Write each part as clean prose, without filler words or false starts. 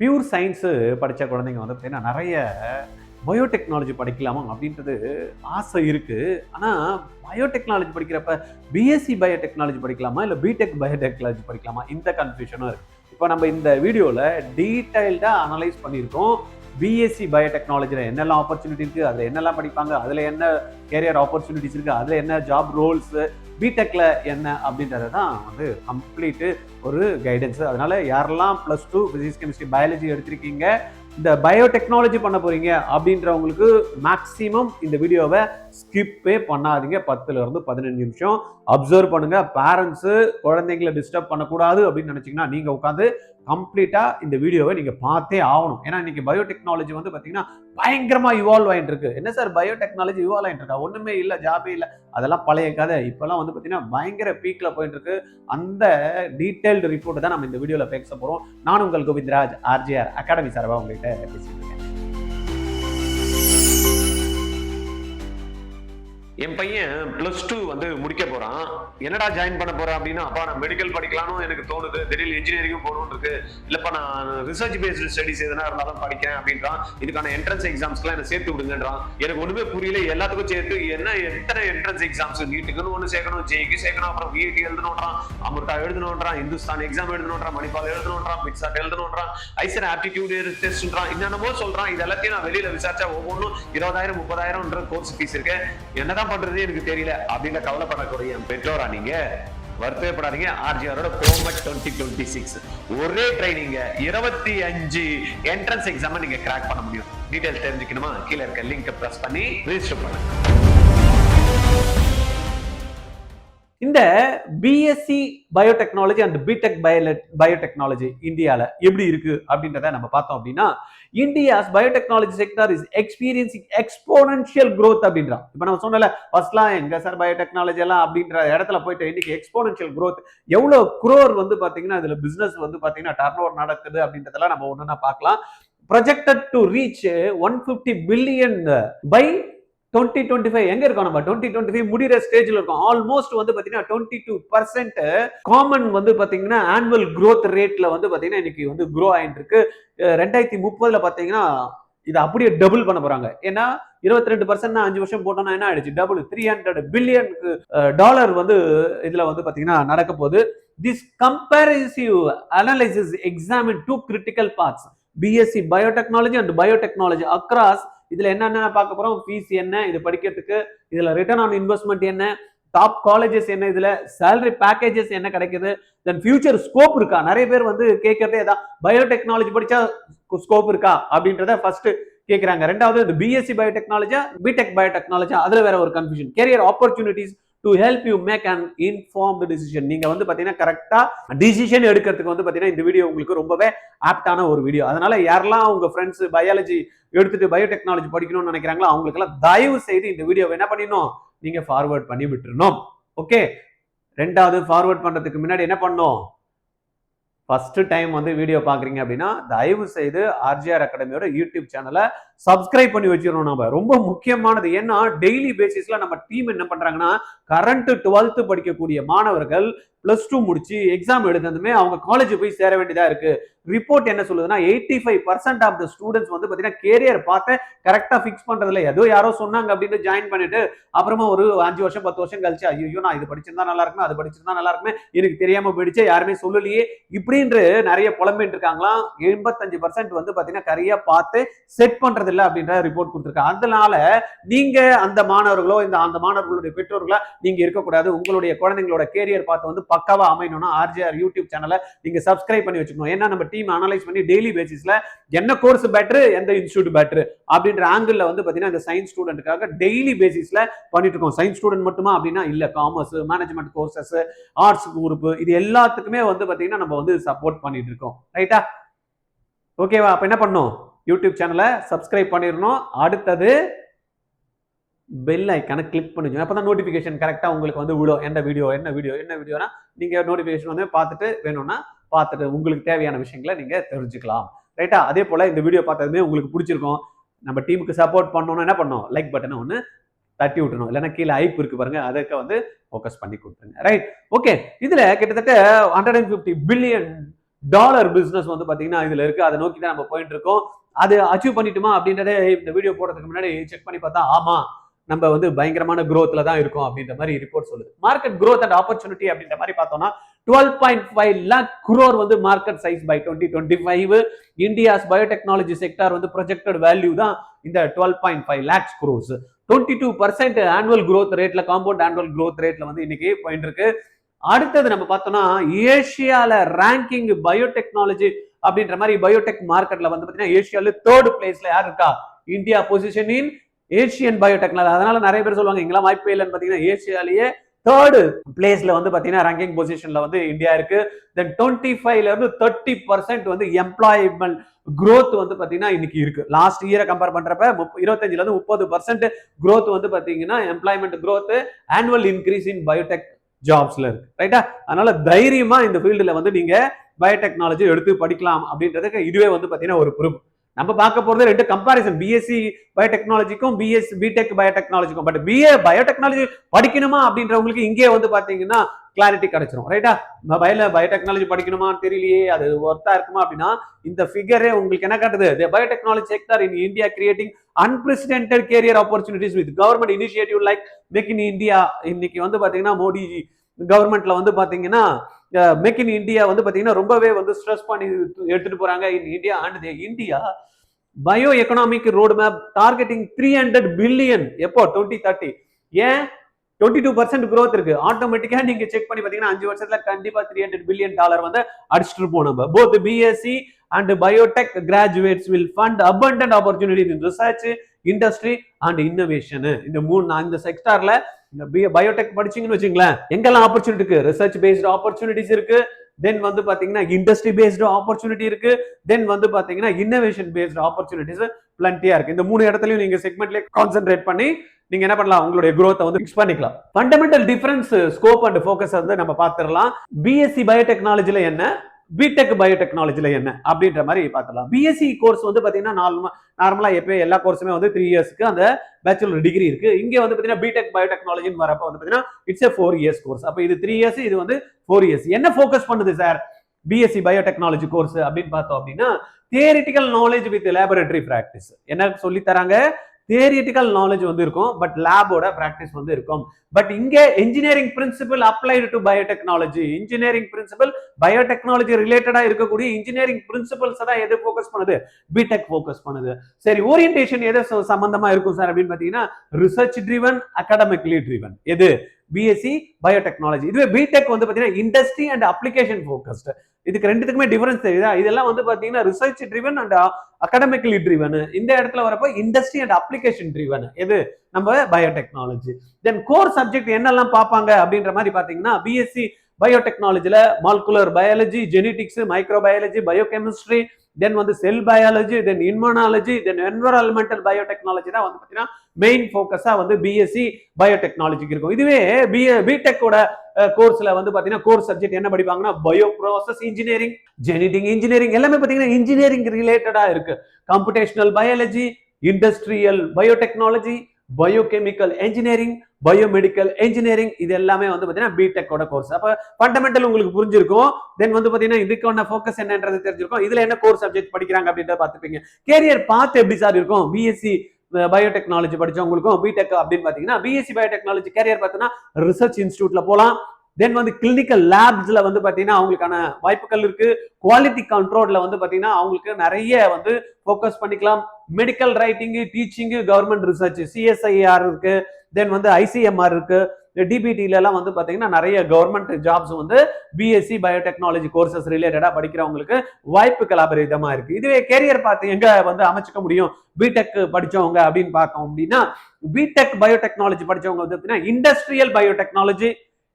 Pure science படித்த குழந்தைங்க வந்து பார்த்தீங்கன்னா நிறைய பயோடெக்னாலஜி படிக்கலாமா அப்படின்றது ஆசை இருக்குது. ஆனால் பயோடெக்னாலஜி படிக்கிறப்ப பிஎஸ்சி பயோடெக்னாலஜி படிக்கலாமா இல்லை பிடெக் பயோடெக்னாலஜி படிக்கலாமா இந்த கன்ஃபியூஷனும் இருக்குது. இப்போ நம்ம இந்த வீடியோவில் டீட்டெயில்டாக அனலைஸ் பண்ணியிருக்கோம். பிஎஸ்சி பயோடெக்னாலஜியில் என்னெல்லாம் ஆப்பர்ச்சுனிட்டி இருக்குது, அதில் என்னெல்லாம் படிப்பாங்க, அதில் என்ன கேரியர் ஆப்பர்ச்சுனிட்டிஸ் இருக்குது, அதில் என்ன ஜாப் ரோல்ஸு, பிடெக்கில் என்ன அப்படின்றத தான் வந்து கம்ப்ளீட்டு ஒரு கைடன்ஸு. அதனால் யாரெல்லாம் +2 ஃபிசிக்ஸ் கெமிஸ்ட்ரி பயாலஜி எடுத்திருக்கீங்க, இந்த பயோடெக்னாலஜி பண்ண போகிறீங்க அப்படின்றவங்களுக்கு மேக்ஸிமம் இந்த வீடியோவை ஸ்கிப்பே பண்ணாதீங்க. 10லேருந்து 15 நிமிஷம் அப்சர்வ் பண்ணுங்கள். பேரண்ட்ஸு குழந்தைங்களை டிஸ்டர்ப் பண்ணக்கூடாது அப்படின்னு நினச்சிங்கன்னா நீங்கள் உட்காந்து கம்ப்ளீட்டாக இந்த வீடியோவை நீங்கள் பார்த்தே ஆகணும். ஏன்னா இன்னைக்கு பயோடெக்னாலஜி வந்து பார்த்தீங்கன்னா பயங்கரமாக இவால்வ் ஆகிட்டு இருக்கு. என்ன சார் பயோடெக்னாலஜி இவால்வ் ஆகிட்டு இருக்கா? ஒன்றுமே இல்லை, ஜாபே இல்லை, அதெல்லாம் பழைய கதை. இப்போல்லாம் வந்து பார்த்தீங்கன்னா பயங்கர பீக்கில் போயிட்டு இருக்கு. அந்த டீட்டெயில்டு ரிப்போர்ட் தான் நம்ம இந்த வீடியோவில் பேச போகிறோம். நான் உங்கள் கோவிந்தராஜ், ஆர்ஜிஆர் அகாடமி சார்பாக உங்கள்கிட்ட பேசிட்டு இருக்கேன். என் பையன் +2 வந்து முடிக்க போறான். என்னடா ஜாயின் பண்ண போறேன் அப்படின்னா, அப்பா நான் மெடிக்கல் படிக்கலாம்னு எனக்கு தோணுது, திடீர்னு இன்ஜினியரிங் போகணும்னு இருக்கு, இல்லப்பா நான் ரிசர்ச் பேஸ்டு ஸ்டடிஸ் எதனா இருந்தாலும் படிக்கிறேன் அப்படின்றான். இதுக்கான என்ட்ரன்ஸ் எக்ஸாம்ஸ்க்குலாம் என்ன சேர்த்து விடுங்கன்றான். எனக்கு ஒண்ணுமே புரியல. எல்லாத்துக்கும் சேர்த்து என்ன எத்தனை என்ட்ரன்ஸ் எக்ஸாம்ஸ், நீட்டுக்குன்னு ஒன்று சேர்க்கணும், ஜேக்கு சேர்க்கணும், அப்புறம் விஐடி எழுதணுன்றான், அமிர்தா எழுதணுன்றான், இந்துஸ்தான் எக்ஸாம் எழுதணுன்றான், மணிப்பால் எழுதணுன்றான், பிட்சாட் எழுதணுன்றான், ஐசர் ஆப்டிடியூட் டெஸ்ட்ன்றான், என்னென்னமோ சொல்றான். இது எல்லாத்தையும் நான் வெளியில விசாரிச்சா ஒவ்வொன்றும் 20,000 30,000 கோர்ஸ் ஃபீஸ் இருக்கு. என்னதான் பண்றது எனக்கு தெரியல அப்படின்னு கவலைப்படக்கூடிய பெற்றோரா நீங்க வருத்தப்படாதீங்க. ஆர்ஜிஆரோட ப்ரோமெட் 2026 ஒரே ட்ரைனிங் 25 என்ட்ரன்ஸ் எக்ஸாம் நீங்க கிராக் பண்ண முடியும். டீடைல் தெரிஞ்சுக்கணுமா? கீழே இருக்க லிங்க் பிரஸ் பண்ணி ரெஜிஸ்டர் பண்ணுங்க. இந்த BSc biotechnology and BTech biotechnology இந்தியாவில் எப்படி இருக்கு அப்படின்றத நம்ம பார்த்தோம் அப்படின்னா, India's biotechnology sector is experiencing exponential growth அப்படின்றான். இப்போ நம்ம சொன்னல ஃபர்ஸ்ட்லாம் எங்க சார் பயோடெக்னாலஜி எல்லாம் அப்படின்ற இடத்துல போயிட்டு இன்னைக்கு எக்ஸ்போனன்ஷியல் growth எவ்வளோ குரோர் வந்து பார்த்தீங்கன்னா இதுல பிசினஸ் வந்து பார்த்தீங்கன்னா டர்ன் ஓவர் நடக்குது அப்படின்றதெல்லாம் நம்ம ஒன்றுனா பார்க்கலாம். Projected to reach 150 billion by 2025 எங்க இருக்கோம்? நம்ம 2025 முடிகிற ஸ்டேஜ்ல இருக்கோம். ஆல்மோஸ்ட் வந்து பாத்தீங்கன்னா 22% காமன் வந்து பாத்தீங்கன்னா ஆனுவல் growth ரேட்ல வந்து பாத்தீங்கன்னா இன்னைக்கு வந்து க்ரோ ஆயிட்டு இருக்கு. 2030 பாத்தீங்கன்னா இது அப்படியே டபுள் பண்ண போறாங்க. ஏன்னா 22% 5 வருஷம் போட்டோம்னா என்ன ஆயிடுச்சு? டபுள் $300 பில்லியன் டாலர் வந்து இதுல வந்து பாத்தீங்கன்னா நடக்க போகுது. This comparative analysis examine 2 critical parts, BSc biotechnology and biotechnology across. இதுல என்னென்ன பார்க்க போறோம்? ஃபீஸ் என்ன, இது படிக்கிறதுக்கு, இதுல ரிட்டர்ன் ஆன் இன்வெஸ்ட்மெண்ட் என்ன, டாப் காலேஜஸ் என்ன, இதுல சேலரி பேக்கேஜஸ் என்ன கிடைக்குது, தென் ஃபியூச்சர் ஸ்கோப் இருக்கா? நிறைய பேர் வந்து கேட்கறதே தான், பயோடெக்னாலஜி படிச்சா ஸ்கோப் இருக்கா அப்படின்றத ஃபர்ஸ்ட் கேட்கறாங்க. ரெண்டாவது இந்த பிஎஸ்சி பயோடெக்னாலஜியா பிடெக் பயோடெக்னாலஜியா, அதுல வேற ஒரு confusion. Career opportunities to help you make an informed decision. நீங்க வந்து பாத்தீங்கன்னா கரெக்டா டிசிஷன் எடுக்கிறதுக்கு வந்து பாத்தீங்கன்னா இந்த வீடியோ உங்களுக்கு ரொம்பவே ஆப்டான ஒரு வீடியோ. அதனால யாரெல்லாம் உங்க ஃப்ரெண்ட்ஸ் பயாலஜி எடுத்துட்டு பயோடெக்னாலஜி படிக்கணும்னு நினைக்கிறாங்களோ அவங்களுக்கு எல்லாம் தயவு செய்து இந்த வீடியோவை என்ன பண்ணிடணும்? நீங்க ஃபார்வர்ட் பண்ணி விட்டுறணும். ஓகே. ரெண்டாவது, ஃபார்வர்ட் பண்றதுக்கு முன்னாடி என்ன பண்ணணும்? ஃபர்ஸ்ட் டைம் வந்து வீடியோ பாக்குறீங்க அப்படின்னா தயவு செய்து ஆர்ஜிஆர் அகாடமியோட யூடியூப் சேனலை சப்ஸ்கிரைப் பண்ணி வச்சிடணும். நம்ம ரொம்ப முக்கியமானது. ஏன்னா டெய்லி பேசிஸ்ல நம்ம டீம் என்ன பண்றாங்கன்னா, கரண்ட் 12th படிக்கக்கூடிய மாணவர்கள் +2 முடிச்சு எக்ஸாம் எழுதுனதுமே அவங்க காலேஜ் போய் சேர வேண்டியதா இருக்கு. ரிப்போர்ட் என்ன சொல்லுதுன்னா 85% ஆஃப் த ஸ்டூடெண்ட்ஸ் வந்து பாத்தீங்கன்னா கேரியர் பார்த்து கரெக்டா ஃபிக்ஸ் பண்றதுல ஏதோ யாரோ சொன்னாங்க அப்படின்னு ஜாயின் பண்ணிட்டு அப்புறமா ஒரு 5 வருஷம் 10 வருஷம் கழிச்சு ஐயோ நான் இது படிச்சிருந்தா நல்லா இருக்குமே, அது படிச்சிருந்தா நல்லா இருக்குமே, எனக்கு தெரியாம போயிடுச்சு, யாருமே சொல்லலையே இப்படின்னு நிறைய புலம்பிட்டு இருக்காங்களாம். 85% வந்து பாத்தீங்கன்னா கரையா பார்த்து செட் பண்றது இல்லை அப்படின்ற ரிப்போர்ட் கொடுத்துருக்காங்க. அதனால நீங்க அந்த மாணவர்களோ அந்த மாணவர்களுடைய பெற்றோர்களா நீங்க இருக்கக்கூடாது. உங்களுடைய குழந்தைங்களோட கேரியர் பார்த்து வந்து பக்காவா அமையணும்னா ஆர்ஜிஆர் யூடியூப் சேனலை நீங்க சப்ஸ்கிரைப் பண்ணி வச்சுக்கணும். ஏன்னா நம்ம டீம் அனலைஸ் பண்ணி டெய்லி பேசிஸ்ல என்ன கோர்ஸ் பெட்டர், எந்த இன்ஸ்டிடியூட் பெட்டர் அப்படின்ற ஆங்கிள் வந்து பாத்தீங்கன்னா இந்த சயின்ஸ் ஸ்டூடெண்ட்டுக்காக டெய்லி பேசிஸ்ல பண்ணிட்டு இருக்கோம். சயின்ஸ் ஸ்டூடெண்ட் மட்டுமா அப்படின்னா இல்ல, commerce, management courses, arts group, இது எல்லாத்துக்குமே வந்து பாத்தீங்கன்னா நம்ம வந்து சப்போர்ட் பண்ணிட்டு இருக்கோம். ரைட்டா? ஓகேவா? அப்ப என்ன பண்ணும்? யூடியூப் சேனலை சப்ஸ்கிரைப் பண்ணிடணும். அடுத்தது பெல் ஐக்கான கிளிக் பண்ணிக்கணும். அப்பதான் நோட்டிபிகேஷன் கரெக்டா உங்களுக்கு வந்து விடும். என்ன வீடியோனா நீங்க நோட்டிபிகேஷன் வந்து பார்த்துட்டு வேணும்னா பார்த்துட்டு உங்களுக்கு தேவையான விஷயங்களை நீங்க தெரிஞ்சுக்கலாம். ரைட்டா? அதே போல இந்த வீடியோ பார்த்ததுமே உங்களுக்கு பிடிச்சிருக்கும். நம்ம டீமுக்கு சப்போர்ட் பண்ணணும்னா என்ன பண்ணணும்? லைக் பட்டனை ஒன்று தட்டி விட்டுணும். இல்லைன்னா கீழே ஐப் இருக்கு பாருங்க, அதுக்கு வந்து ஃபோக்கஸ் பண்ணி கொடுத்துருங்க. ரைட்? ஓகே. இதுல கிட்டத்தட்ட 150 பில்லியன் டாலர் பிசினஸ் வந்து பாத்தீங்கன்னா இதுல இருக்கு. அதை நோக்கி தான் நம்ம போயிட்டு இருக்கோம். அது அச்சீவ் பண்ணிட்டுமா அப்படின்றதே இந்த வீடியோ போடுறதுக்கு முன்னாடி செக் பண்ணி பார்த்தா ஆமா நம்ம வந்து பயங்கரமான growthல தான் இருக்கும் அப்படின்ற மாதிரி ரிப்போர்ட் சொல்லுது. மார்க்கெட் growth and opportunity அப்படின்ற மாதிரி பார்த்தோம்னா 12.5 lakh crore வந்து market size by 2025. India's biotechnology sector வந்து ப்ரொஜெக்டட் வேல்யூ தான் இந்த 12.5 lakhs crores. 22% ஆனுவல் growth ரேட்ல, காம்பவுண்ட் ஆனுவல் growth ரேட்ல வந்து இன்னைக்கு போயிட்டு இருக்கு. அடுத்தது நம்ம பார்த்தோம்னா ஏசியால ரேங்கிங் பயோடெக்னாலஜி அப்படின்ற மாதிரி பயோடெக் மார்க்கெட்ல வந்து பாத்தீங்கன்னா ஏசியால 3rd பிளேஸ்ல யார் இருக்கா? India position in Asian biotechnology. அதனால நிறைய பேர் சொல்லுவாங்க இங்கெல்லாம் வாய்ப்பே இல்லைன்னு பாத்தீங்கன்னா ஏசியாலேயே 3rd பிளேஸ்ல வந்து பாத்தீங்கன்னா ரேங்கிங் பொசிஷன்ல வந்து இந்தியா இருக்கு. தென் 25ல இருந்து 30% வந்து எம்ப்ளாய்மெண்ட் growth வந்து பாத்தீங்கன்னா இன்னைக்கு இருக்கு. லாஸ்ட் இயரை கம்பேர் பண்றப்ப 25ல இருந்து 30% growth வந்து பாத்தீங்கன்னா employment growth, annual increase in biotech ஜாப்ஸ்ல இருக்கு. ரைட்டா? அதனால தைரியமா இந்த ஃபீல்டுல வந்து நீங்க பயோடெக்னாலஜி எடுத்து படிக்கலாம் அப்படின்றதுக்கு இதுவே வந்து பாத்தீங்கன்னா ஒரு ப்ரூஃப். நம்ம பார்க்க போறது ரெண்டு கம்பாரிசன், பிஎஸ்சி பயோடெக்னாலஜிக்கும் பிடெக் பயோடெக்னாலஜிக்கும். பட் பிஏ பயோடெக்னாலஜி படிக்கணுமா அப்படின்றவங்களுக்கு இங்கே வந்து பாத்தீங்கன்னா கிளாரிட்டி கிடைச்சிரும். ரைட்டா? பயோடெக்னாலஜி படிக்கணுமான்னு தெரியலையே, அது ஒர்த்தா இருக்குமா அப்படின்னா இந்த ஃபிகரே உங்களுக்கு என்ன காட்டுது? The biotechnology sector in India creating unprecedented career opportunities with government initiative like Make in India. இன்னைக்கு வந்து பாத்தீங்கன்னா மோடி கவர்மெண்ட்ல வந்து பாத்தீங்கன்னா மேக் இன் இந்தியா வந்து பாத்தீங்கன்னா ரொம்பவே வந்து ஸ்ட்ரெஸ் பண்ணி எடுத்துட்டு போறாங்க. In India and India bio economic road map targeting 300 billion எப்போ 2030. ஏன் 22% growth இருக்கு. ஆட்டோமேட்டிக்கா நீங்க செக் பண்ணி பாத்தீங்கன்னா 5 வருஷத்துல கண்டிப்பா $300 பில்லியன் வந்து அடிச்சிட்டு இருப்போம் நம்ம. Both BSc and Biotech graduates will fund abundant opportunity in research, industry and innovation. இந்த இந்த செக்டார்ல பயோடெக் படிச்சீங்கன்னு வச்சுங்களேன், எங்கெல்லாம் ஆப்பர்ச்சுனிட்டி இருக்கு? ரிசர்ச் பேஸ்ட் ஆப்பர்ச்சுனிட்டிஸ் இருக்கு. தென் வந்து பாத்தீங்கன்னா இண்டஸ்ட்ரி பேஸ்டு ஆப்பர்ச்சுனிட்டி இருக்கு. தென் வந்து பாத்தீங்கன்னா இன்னோவேஷன் பேஸ்டு ஆப்பர்ச்சுனிட்டிஸ் பிளண்டியா இருக்கு. இந்த 3 இடத்துலயும் நீங்க செக்மெண்ட்ல கான்சென்ட்ரேட் பண்ணி நீங்க என்ன பண்ணலாம்? உங்களுடைய growth வந்து ஃபிக்ஸ் பண்ணிக்கலாம். Fundamental difference, scope and focus வந்து நம்ம பார்த்துடலாம். பிஎஸ்சி பயோடெக்னாலஜில என்ன, பிடெக் பயோடெக்னாலஜில என்ன அப்படின்ற மாதிரி பார்த்துடலாம். பிஎஸ்சி கோர்ஸ் வந்து பாத்தீங்கன்னா நார்மலா எப்பயும் எல்லா கோர்ஸுமே வந்து 3 இயர்ஸ்க்கு அந்த பேச்சுலர் டிகிரி இருக்கு. இங்க வந்து பாத்தீங்கன்னா பிடெக் பயோடெக்னாலஜின்னு வரப்ப வந்து பாத்தீங்கன்னா இட்ஸ் a 4 years கோர்ஸ். அப்ப இது 3 இயர்ஸ், இது வந்து 4 இயர்ஸ். என்ன ஃபோக்கஸ் பண்ணுது சார் பிஎஸ்சி பயோடெக்னாலஜி கோர்ஸ் அப்படின்னு பார்த்தோம் அப்படின்னா theoretical knowledge with laboratory practice. என்ன சொல்லி தராங்க? தியரிட்டிக்கல் நாலேஜ் வந்து இருக்கும், பட் லேபோட பிராக்டிஸ் வந்து இருக்கும். பட் இங்க engineering principle applied to biotechnology. Engineering principle biotechnology ரிலேட்டடா இருக்கக்கூடிய இன்ஜினியரிங் பிரின்சிபல்ஸ் தான் எது ஃபோக்கஸ் பண்ணுது? பிடெக் ஃபோக்கஸ் பண்ணுது. சரி, ஓரியன்டேஷன் எது சம்பந்தமா இருக்கும் சார் அப்படின்னு பாத்தீங்கன்னா ரிசர்ச் ட்ரிவன், அகாடமிக்லி ட்ரிவன். எது? BSc biotechnology. இதுவே பிடெக் வந்து பாத்தீங்கன்னா இண்டஸ்ட்ரி அண்ட் அப்ளிகேஷன் ஃபோக்கஸ்டு. இதுக்கு ரெண்டுத்துக்குமே டிஃபரன்ஸ் தெரியுதா? இதெல்லாம் வந்து பாத்தீங்கன்னா research driven and academically driven. இந்த இடத்துல வரப்போ இண்டஸ்ட்ரி அண்ட் அப்ளிகேஷன் ட்ரிவன். எது? நம்ம பயோடெக்னாலஜி. தென் கோர் சப்ஜெக்ட் என்னெல்லாம் பார்ப்பாங்க அப்படின்ற மாதிரி பாத்தீங்கன்னா பிஎஸ்சி பயோடெக்னாலஜில molecular biology, genetics, microbiology, biochemistry, then வந்து cell biology, then immunology, then environmental biotechnology தான் வந்து பாத்தீங்கன்னா மெயின் ஃபோக்கஸா வந்து பிஎஸ்சி பயோடெக்னாலஜிக்கு இருக்கும். இதுவே பிடெக்கோட கோர்ஸ்ல வந்து பாத்தீங்கன்னா கோர் சப்ஜெக்ட் என்ன படிப்பாங்கன்னா bio process engineering, genetic engineering, எல்லாமே பாத்தீங்கன்னா இன்ஜினியரிங் ரிலேட்டடா இருக்கு. Computational biology, industrial biotechnology, biochemical engineering, biomedical engineering, இது எல்லாமே வந்து பாத்தீங்கன்னா பிடெக்கோட கோர்ஸ். அப்ப ஃபண்டமெண்டல் உங்களுக்கு புரிஞ்சிருக்கும். தென் வந்து பாத்தீங்கன்னா இதுக்கான ஃபோக்கஸ் என்னன்றது தெரிஞ்சிருக்கும். இதுல என்ன கோர் சப்ஜெக்ட் படிக்கிறாங்க அப்படின்றத பார்த்துப்பீங்க. கேரியர் பாத் எப்படி சார் இருக்கும்? பிஎஸ்சி பயோடெக்னாலஜி படிச்சவங்களுக்கும் பிடெக் அப்படின்னு பாத்தீங்கன்னா பிஎஸ்சி பயோடெக்னாலஜி கேரியர் பார்த்தீங்கன்னா ரிசர்ச் இன்ஸ்டியூட்ல போலாம். தென் வந்து கிளினிக்கல் லேப்ஸ்ல வந்து பாத்தீங்கன்னா அவங்களுக்கான வாய்ப்புகள் இருக்கு. குவாலிட்டி கண்ட்ரோல்ல வந்து பாத்தீங்கன்னா அவங்களுக்கு நிறைய வந்து ஃபோக்கஸ் பண்ணிக்கலாம். Medical writing, teaching, government research, CSIR இருக்கு. தென் வந்து ஐசிஎம்ஆர் இருக்கு. டிபிடில எல்லாம் வந்து பாத்தீங்கன்னா நிறைய கவர்மெண்ட் ஜாப்ஸ் வந்து பிஎஸ்சி பயோடெக்னாலஜி கோர்சஸ் ரிலேட்டடா படிக்கிறவங்களுக்கு வாய்ப்புகள் அபரிதமா இருக்கு. இதுவே கேரியர் பார்த்து எங்க வந்து அமைச்சுக்க முடியும் பிடெக் படிச்சவங்க அப்படின்னு பார்த்தோம் அப்படின்னா பிடெக் பயோடெக்னாலஜி படிச்சவங்க வந்து பாத்தீங்கன்னா இண்டஸ்ட்ரியல் பயோடெக்னாலஜி,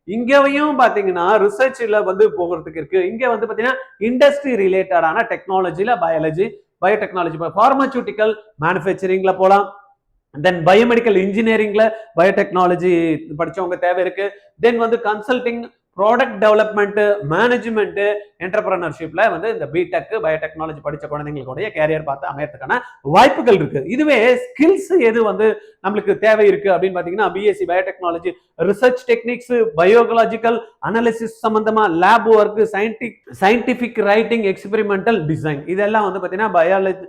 இங்கேயும் பாத்தீங்கன்னா ரிசர்ச்ல வந்து போகிறதுக்கு இருக்கு. இங்க வந்து பாத்தீங்கன்னா இண்டஸ்ட்ரி ரிலேட்டடான டெக்னாலஜில பயாலஜி, பயோடெக்னாலஜி, பார்மசூட்டிக்கல் மேனுஃபேக்சரிங்ல போலாம். தென் பயோமெடிக்கல் இன்ஜினியரிங்ல பயோடெக்னாலஜி படிச்சவங்க தேவை இருக்கு. தென் வந்து கன்சல்டிங், ப்ராடக்ட் டெவலப்மெண்ட், மேனேஜ்மெண்ட், என்டர்பிரனர்ஷிப்ல வந்து இந்த பிடெக் பயோடெக்னாலஜி படிச்ச குழந்தைங்களுடைய கேரியர் பார்த்து அமையறதுக்கான வாய்ப்புகள் இருக்கு. இதுவே ஸ்கில்ஸ் எது வந்து நம்மளுக்கு தேவை இருக்கு அப்படின்னு பாத்தீங்கன்னா BSc biotechnology research techniques, biological analysis சம்பந்தமா lab work, scientific writing, experimental design, இதெல்லாம் வந்து பாத்தீங்கன்னா பயாலஜி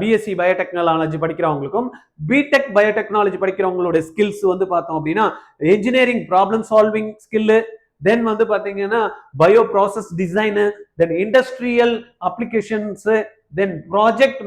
பிஎஸ்சி பயோடெக்னாலஜி படிக்கிறவங்களுக்கும் பிடெக் பயோடெக்னாலஜி படிக்கிறவங்களோட ஸ்கில்ஸ் வந்து பார்த்தோம் அப்படின்னா engineering problem solving skill, then வந்து பாத்தீங்கன்னா bio process design, then industrial applications, then project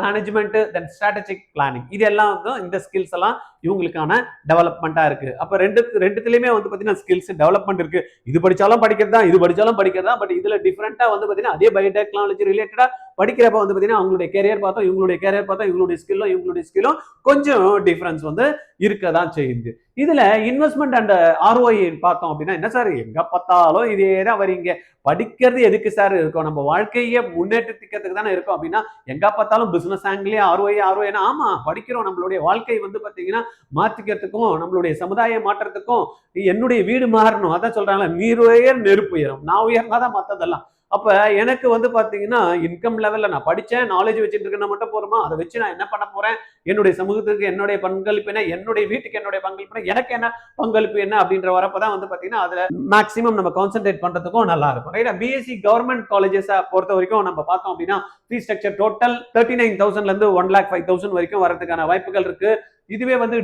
management, then strategic planning, இதெல்லாம் வந்து இந்த ஸ்கில்ஸ் எல்லாம் இவங்களுக்கான டெவலப்மெண்டா இருக்கு. அப்ப ரெண்டுத்துலயுமே வந்து பாத்தீங்கன்னா ஸ்கில்ஸ் டெவலப்மெண்ட் இருக்கு. இது படிச்சாலும் படிக்கிறதா, இது படிச்சாலும் படிக்கிறதா, பட் இதுல டிஃபரெண்டா வந்து பாத்தீங்கன்னா அதே பயோடெக்னாலஜி ரிலேட்டடா படிக்கிறப்ப வந்து பாத்தீங்கன்னா அவங்களுடைய கேரியர் பார்த்தோம், இவங்களுடைய கேரியர் பார்த்தோம், இவங்களுடைய ஸ்கில்லும் கொஞ்சம் டிஃபரன்ஸ் வந்து இருக்கதான் செய்யுது. இதுல இன்வெஸ்ட்மெண்ட் அண்ட் ஆர்ஓஐ பார்த்தோம் அப்படின்னா என்ன சார் எங்க பார்த்தாலும் இதே தான் வரீங்க, படிக்கிறது எதுக்கு சார் இருக்கும், நம்ம வாழ்க்கையை முன்னேற்றத்துக்கு தானே இருக்கும் அப்படின்னா எங்க பார்த்தாலும் பிசினஸ் ஆங்கிலே ஆர்ஓஐ, ஆமா படிக்கிறோம், நம்மளுடைய வாழ்க்கை வந்து பாத்தீங்கன்னா மாற்றிக்கிறதுக்கும் நம்மளுடைய சமுதாய மாற்றத்துக்கும், என்னுடைய வீடு மாறணும், அதான் சொல்றாங்களா நீர் உயர் நெருப்பு உயரும், நான் உயர்ந்தாதான் மத்ததெல்லாம். அப்ப எனக்கு வந்து பாத்தீங்கன்னா இன்கம் லெவல்ல நான் படிச்சேன், நாலேஜ் வச்சுட்டு இருக்கேன்னா மட்டும் போறோமா, அதை வச்சு நான் என்ன பண்ண போறேன், என்னுடைய சமூகத்துக்கு என்னுடைய பங்களிப்பு என்ன, என்னுடைய வீட்டுக்கு என்னுடைய பங்களிப்பு என்ன, எனக்கு என்ன பங்களிப்பு என்ன அப்படின்ற வரப்பதான் வந்து பாத்தீங்கன்னா அதுல மேக்சிமம் நம்ம கான்சென்ட்ரேட் பண்றதுக்கும் நல்லா இருக்கும். ரைட்டா, பிஎஸ்சி கவர்மெண்ட் காலேஜஸ் பொறுத்த வரைக்கும் நம்ம பார்த்தோம் அப்படின்னா ஃபீ ஸ்ட்ரக்சர் டோட்டல் 39,000 இருந்து 1,05,000 வரைக்கும் வரதுக்கான வாய்ப்புகள் இருக்கு. இதுவே வந்து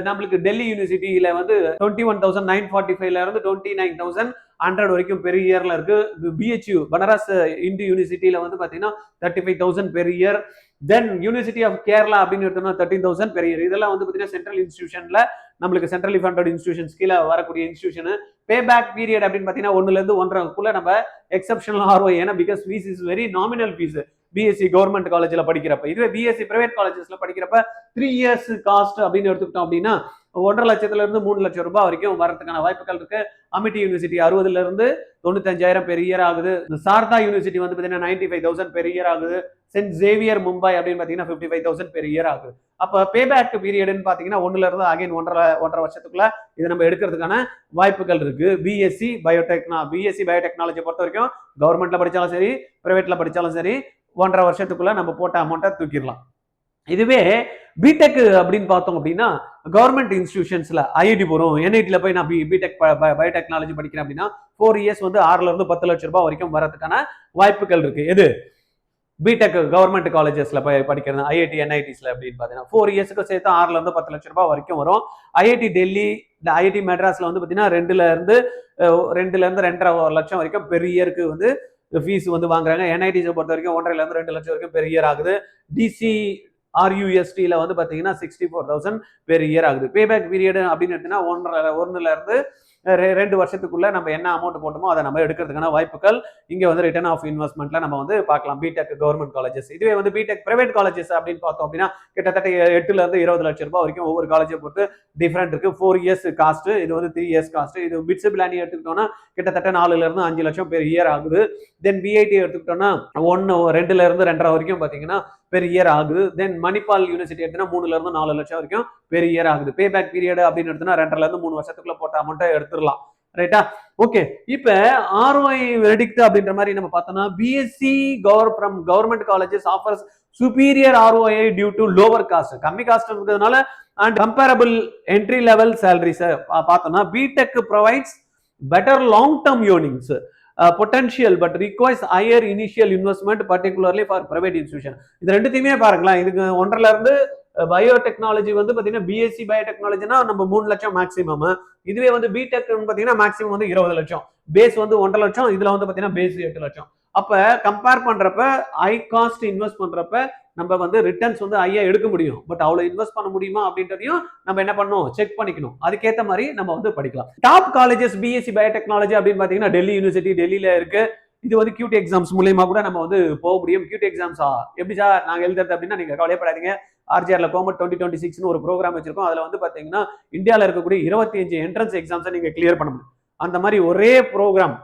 நம்மளுக்கு டெல்லி யூனிவர்சிட்டியில வந்து 21,945 இருந்து 29,100 வரைக்கும் பெர் இயர்ல இருக்கு. பிஹெச்யூ பனாரஸ் இந்து யூனிவர்சிட்டியில வந்து பாத்தீங்கன்னா 35,000 per year. Then university of Kerala அப்படின்னு எடுத்தோம்னா 13,000 பெர் இயர். இதெல்லாம் வந்து பாத்தீங்கன்னா சென்ட்ரல் இன்ஸ்டிடியூஷன்ல நம்மளுக்கு சென்ட்ரலி ஃபண்டட் இன்ஸ்டிடியூஷன்ஸ் கீழே வரக்கூடிய இன்ஸ்டிடியூஷன். பே பேக் பீரியட் அப்படின்னு பாத்தீங்கன்னா 1 இருந்து 1.5 நம்ம எக்ஸப்ஷனல் ஆர்ஓஐ, ஏன்னா because fees is very nominal fees BSc government காலேஜ்ல படிக்கிறப்ப. இதுவே பிஎஸ்சி பிரைவேட் காலேஜஸ்ல படிக்கிறப்ப 3 இயர்ஸ் காஸ்ட் அப்படின்னு எடுத்துக்கிட்டோம் அப்படின்னா 1.5 லட்சத்துல இருந்து 3 லட்சம் ரூபாய் வரைக்கும் வரதுக்கான வாய்ப்புகள் இருக்கு. அமிட்டி யூனிவர்சிட்டி 60 இருந்து 95,000 பெர் இயர் ஆகுது. சாரதா யூனிவர்சிட்டி வந்து பாத்தீங்கன்னா 95,000 பெர் இயர் ஆகுது. சென்ட் ஜேவியர் மும்பை அப்படின்னு பாத்தீங்கன்னா 55,000 பெர் இயர் ஆகுது. அப்ப பேபேக் பீரியட்னு பாத்தீங்கன்னா 1 இருந்து அகைன் 1.5 வருஷத்துக்குள்ள இதை நம்ம எடுக்கிறதுக்கான வாய்ப்புகள் இருக்கு. பிஎஸ்சி பயோடெக்னாலஜி பொறுத்த வரைக்கும் கவர்மெண்ட்ல படிச்சாலும் சரி, பிரைவேட்ல படிச்சாலும் சரி, 1.5 வருஷத்துக்குள்ள நம்ம போட்ட அமௌண்ட்டை தூக்கிடலாம். இதுவே பிடெக் அப்படின்னு பார்த்தோம் அப்படின்னா கவர்மெண்ட் இன்ஸ்டிடியூஷன்ஸ்ல ஐஐடி போறோம், என்ஐடில போய் நான் பிடெக் பயோடெக்னாலஜி படிக்கிறேன் அப்படின்னா 4 இயர்ஸ் வந்து 6 இருந்து 10 லட்சம் ரூபாய் வரைக்கும் வரதுக்கான வாய்ப்புகள் இருக்கு. எது பிடெக் கவர்மெண்ட் காலேஜஸ்ல போய் படிக்கிறது, ஐஐடி என்ஐடிஸ்ல அப்படின்னு பாத்தீங்கன்னா 4 இயர்ஸ்க்கு சேர்த்து 6 இருந்து 10 லட்சம் ரூபாய் வரைக்கும் வரும். ஐஐடி டெல்லி, இந்த ஐஐடி மெட்ராஸ்ல வந்து பாத்தீங்கன்னா 2 இருந்து 2.5 லட்சம் வரைக்கும் பெர் இயருக்கு வந்து ஃபீஸ் வந்து வாங்குறாங்க. என்ஐடிஸை பொறுத்த வரைக்கும் 1.5 இருந்து 2 லட்சம் வரைக்கும் பெர் இயர் ஆகுது. டிசி ஆர்யூஎஸ்டில வந்து பாத்தீங்கன்னா 64,000 பெர் இயர் ஆகுது. பேபேக் பீரியட் அப்படின்னு எடுத்தீங்கன்னா 1 இருந்து 2 வருஷத்துக்குள்ள நம்ம என்ன அமௌண்ட் போட்டோமோ அதை நம்ம எடுக்கிறதுக்கான வாய்ப்புகள் இங்க வந்து ரிட்டர்ன் ஆஃப் இன்வெஸ்ட்மெண்ட்ல நம்ம வந்து பார்க்கலாம். BTech government colleges. இதுவே வந்து பிடெக் பிரைவேட் காலேஜஸ் அப்படின்னு பார்த்தோம் அப்படின்னா கிட்டத்தட்ட 8 இருந்து 20 லட்சம் ரூபாய் வரைக்கும் ஒவ்வொரு காலேஜை பொறுத்து டிஃபரெண்ட் இருக்கு. 4 இயர்ஸ் காஸ்ட், இது வந்து 3 இயர்ஸ் காஸ்ட். இது பிட்ஸ் பிளானி எடுத்துக்கிட்டோம்னா கிட்டத்தட்ட 4 இருந்து 5 லட்சம் பெர் இயர் ஆகுது. தென் பிஐடி எடுத்துக்கிட்டோம்னா 2 இருந்து 2.5 வரைக்கும் பாத்தீங்கன்னா பெர் இயர் ஆகுது. தென் மணிப்பால் யூனிவர்சிட்டி எடுத்தா 3 இருந்து 4 லட்சம் வரைக்கும் பெர் இயர் ஆகுது. பேபேக் பீரியட் அப்படின்னு எடுத்தா 2.5 இருந்து 3 வருஷத்துக்குள்ள போட்ட அமௌண்ட்டை எடுத்துடலாம். ரைட்டா, ஓகே. இப்ப ஆர்ஓஐ வெர்டிக்ட் அப்படின்ற மாதிரி நம்ம பார்த்தோம்னா BSc from government colleges offers superior ROI due to lower cost, கம்மி காஸ்ட் இருக்கிறதுனால and comparable entry level salaries பார்த்தோம்னா BTech provides better long term earnings potential but requires higher initial investment particularly for private institution. இது ரெண்டுத்தையுமே பாருங்களேன். இதுக்கு 1.5 இருந்து biotechnology வந்து பாத்தீங்கன்னா பிஎஸ்சி பயோடெக்னாலஜினா நம்ம 3 லட்சம் மேக்ஸிமம். இதுவே வந்து பிடெக் பாத்தீங்கன்னா மேக்ஸிமம் வந்து 20 லட்சம். பேஸ் வந்து 1.5 லட்சம், இதுல வந்து பாத்தீங்கன்னா பேஸ் 8 லட்சம். அப்ப கம்பேர் பண்றப்ப ஹை காஸ்ட் இன்வெஸ்ட் பண்றப்ப நம்ம வந்து ரிட்டர்ன்ஸ் வந்து ஹையா எடுக்க முடியும். பட் அவ்வளவு இன்வெஸ்ட் பண்ண முடியுமா அப்படின்றதையும் நம்ம என்ன பண்ணணும், செக் பண்ணிக்கணும். அதுக்கேற்ற மாதிரி நம்ம வந்து படிக்கலாம். டாப் காலேஜஸ் பிஎஸ்சி பயோடெக்னாலஜி அப்படின்னு பாத்தீங்கன்னா டெல்லி யூனிவர்சிட்டி டெல்லியில இருக்கு. இது வந்து கியூட் எக்ஸாம்ஸ் மூலியமா கூட நம்ம வந்து போக முடியும். கியூட் எக்ஸாம்ஸா எப்படி சார் நாங்க எழுதுறது அப்படின்னா நீங்க கவலைப்படாதீங்க. ஆர்ஜிஆர்ல கோமட் 2026 ஒரு ப்ரோக்ராம் வச்சிருக்கோம். அதுல வந்து பாத்தீங்கன்னா இந்தியாவில் இருக்கக்கூடிய 25 என்ட்ரன்ஸ் எக்ஸாம்ஸை நீங்க கிளியர் பண்ண முடியும். அந்த மாதிரி ஒரே ப்ரோக்ராம்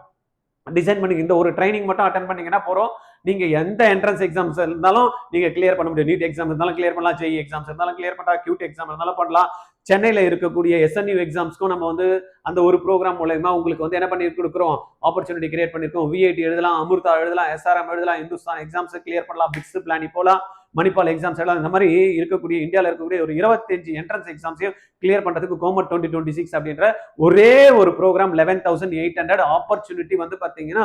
டிசைன் பண்ணி இந்த ஒரு ட்ரைனிங் மட்டும் அட்டன் பண்ணீங்கன்னா போறோம். நீங்க எந்த என்ட்ரன்ஸ் எக்ஸாம்ஸ் இருந்தாலும் நீங்க கிளியர் பண்ண முடியும். நீட் எக்ஸாம் இருந்தாலும் கிளியர் பண்ணலாம், ஜெய் எக்ஸாம்ஸ் இருந்தாலும் கிளியர் பண்ணலாம், கியூட் எக்ஸாம் இருந்தாலும் பண்ணலாம். சென்னையில இருக்கக்கூடிய SNU எக்ஸாம்ஸ்க்கும் நம்ம வந்து அந்த ஒரு ப்ரோக்ராம் மூலமா உங்களுக்கு வந்து என்ன பண்ணி கொடுக்குறோம், ஆப்பர்ச்சுனிட்டி கிரியேட் பண்ணிருக்கோம். VIT எழுதலாம், அமிர்தா எழுதலாம், SRM எழுதலாம், இந்துஸ்தான் எக்ஸாம்ஸ் கிளியர் பண்ணலாம், பிக்ஸ் பிளானி போலாம், மணிப்பால் எக்ஸாம்ஸ் எல்லாம் இந்த மாதிரி இருக்கக்கூடிய இந்தியாவில் இருக்கக்கூடிய ஒரு 25 என்ட்ரன்ஸ் எக்ஸாம்ஸையும் கிளியர் பண்றதுக்கு கோமட் 2026 அப்படின்ற ஒரே ஒரு ப்ரோக்ராம் 11,800 ஆப்பர்ச்சுனிட்டி வந்து பாத்தீங்கன்னா